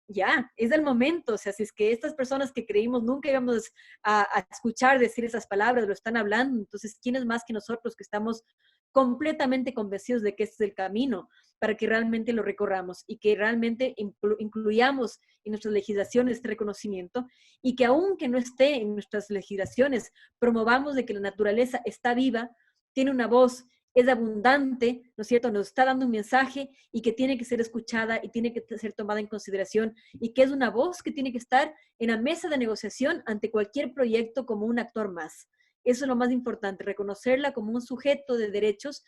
ya, es el momento. O sea, si es que estas personas que creímos nunca íbamos a escuchar decir esas palabras, lo están hablando, entonces, ¿quién es más que nosotros que estamos completamente convencidos de que este es el camino para que realmente lo recorramos y que realmente incluyamos en nuestras legislaciones este reconocimiento, y que aunque no esté en nuestras legislaciones, promovamos de que la naturaleza está viva, tiene una voz, es abundante, ¿no es cierto? Nos está dando un mensaje y que tiene que ser escuchada y tiene que ser tomada en consideración, y que es una voz que tiene que estar en la mesa de negociación ante cualquier proyecto como un actor más. Eso es lo más importante, reconocerla como un sujeto de derechos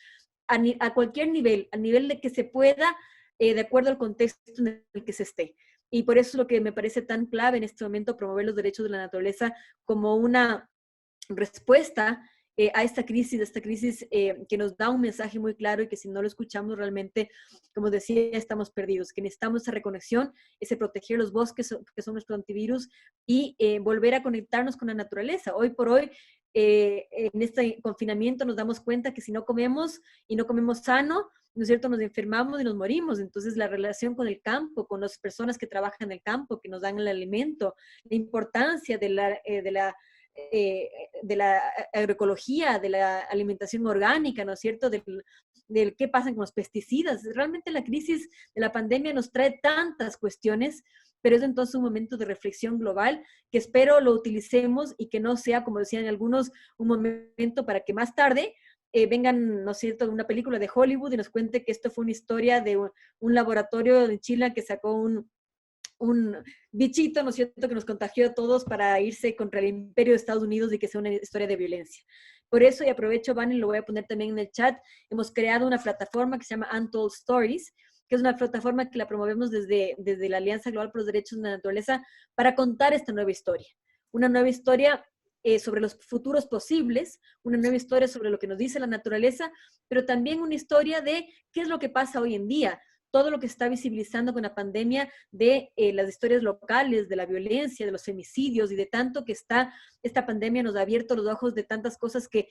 a cualquier nivel, al nivel de que se pueda, de acuerdo al contexto en el que se esté. Y por eso es lo que me parece tan clave en este momento, promover los derechos de la naturaleza como una respuesta a esta crisis que nos da un mensaje muy claro, y que si no lo escuchamos realmente, como decía, estamos perdidos, que necesitamos esa reconexión, ese proteger los bosques que son nuestro antivirus, y volver a conectarnos con la naturaleza. Hoy por hoy, en este confinamiento nos damos cuenta que si no comemos y no comemos sano, ¿no es cierto?, nos enfermamos y nos morimos. Entonces, la relación con el campo, con las personas que trabajan en el campo, que nos dan el alimento, la importancia de la agroecología, de la alimentación orgánica, ¿no es cierto?, del qué pasa con los pesticidas. Realmente la crisis de la pandemia nos trae tantas cuestiones, pero es entonces un momento de reflexión global que espero lo utilicemos, y que no sea, como decían algunos, un momento para que más tarde vengan, ¿no es cierto?, una película de Hollywood y nos cuente que esto fue una historia de un laboratorio en Chile que sacó un bichito, ¿no es cierto?, que nos contagió a todos para irse contra el imperio de Estados Unidos, y que sea una historia de violencia. Por eso, y aprovecho, Van, y lo voy a poner también en el chat, hemos creado una plataforma que se llama Untold Stories, que es una plataforma que la promovemos desde la Alianza Global por los Derechos de la Naturaleza, para contar esta nueva historia. Una nueva historia sobre los futuros posibles, una nueva historia sobre lo que nos dice la naturaleza, pero también una historia de qué es lo que pasa hoy en día, todo lo que está visibilizando con la pandemia, de las historias locales, de la violencia, de los femicidios, y de tanto que esta pandemia nos ha abierto los ojos de tantas cosas que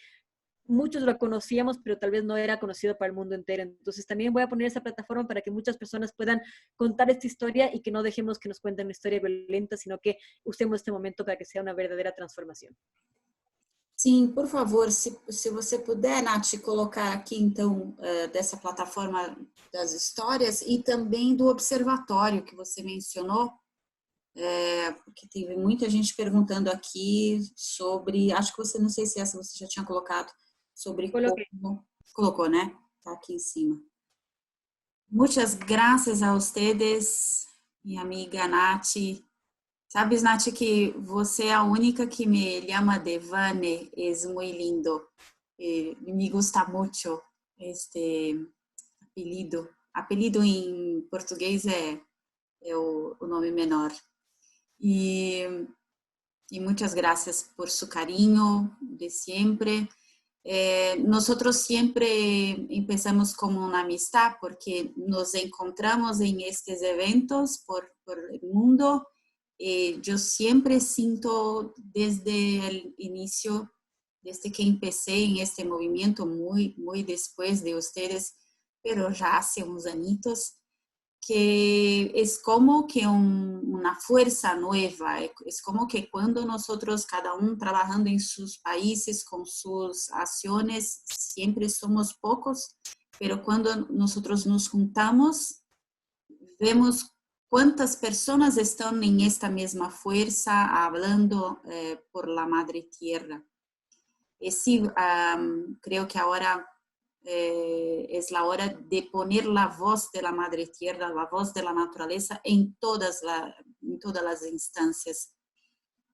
muchos lo conocíamos, pero tal vez no era conocido para el mundo entero. Entonces también voy a poner esa plataforma para que muchas personas puedan contar esta historia, y que no dejemos que nos cuenten una historia violenta, sino que usemos este momento para que sea una verdadera transformação. Sim, por favor, se você puder, Nath, colocar aqui, então, dessa plataforma das histórias, e também do observatório que você mencionou, porque teve muita gente perguntando aqui sobre, acho que você, não sei se essa você já tinha colocado, sobre como... Colocou, né? Tá aqui em cima. Muchas gracias a ustedes, minha amiga Nath. Sabes, Nath, que você é a única que me llama de Vane, es muy lindo. Me gusta mucho este apelido. Apelido em português é o nome menor. Y muchas gracias por su cariño de siempre. Nosotros siempre empezamos como una amistad porque nos encontramos en estos eventos por el mundo. Yo siempre siento desde el inicio, desde que empecé en este movimiento, muy después de ustedes, pero ya hace unos añitos, que es como que una fuerza nueva, es como que cuando nosotros, cada uno trabajando en sus países, con sus acciones, siempre somos pocos, pero cuando nosotros nos juntamos, vemos cuántas personas están en esta misma fuerza hablando por la madre tierra. Y sí, creo que ahora es la hora de poner la voz de la madre tierra, la voz de la naturaleza en todas las instancias.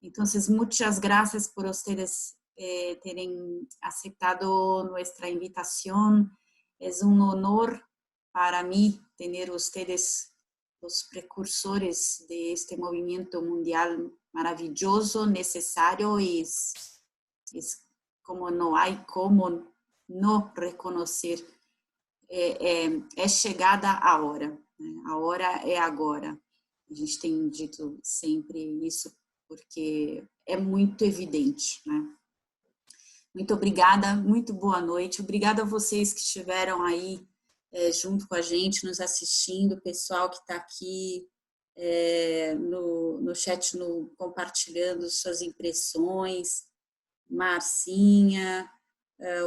Entonces, muchas gracias por ustedes terem aceptado nuestra invitación. Es un honor para mí tener ustedes los precursores de este movimiento mundial maravilloso, necesario, y es como no hay como no reconocer. É chegada a hora, né? A hora é agora. A gente tem dito sempre isso porque é muito evidente, né? Muito obrigada, muito boa noite. Obrigada a vocês que estiveram aí junto com a gente, nos assistindo, o pessoal que está aqui no chat, compartilhando suas impressões, Marcinha,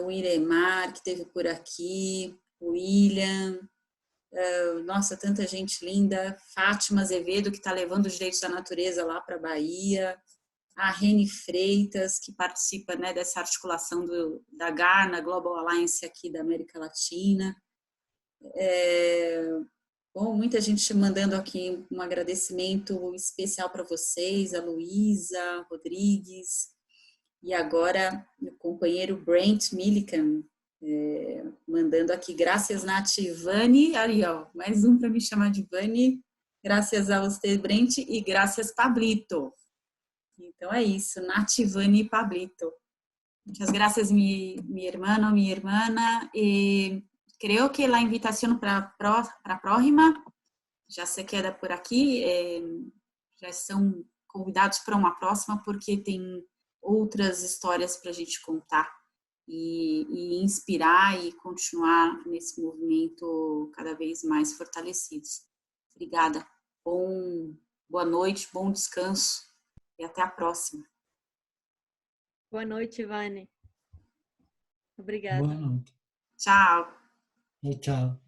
o Iremar, que esteve por aqui, o William, nossa, tanta gente linda, Fátima Azevedo, que está levando os direitos da natureza lá para a Bahia, a Reni Freitas, que participa, né, dessa articulação da GARNA, Global Alliance aqui da América Latina. Bom, muita gente mandando aqui um agradecimento especial para vocês, a Luísa Rodrigues, e agora o companheiro Brent Millikan, mandando aqui, graças Nath e Vani, aí ó, mais um para me chamar de Vani, graças a você, Brent, e graças Pablito. Então é isso, Nath, Vani e Pablito. Muchas gracias, mi hermano, mi hermana. Creo que la invitación para a próxima já se queda por aqui. Já estão convidados para uma próxima, porque tem outras histórias para a gente contar e inspirar e continuar nesse movimento cada vez mais fortalecidos. Obrigada. Boa noite, bom descanso e até a próxima. Boa noite, Vani. Obrigada. Boa noite. Tchau. Tchau.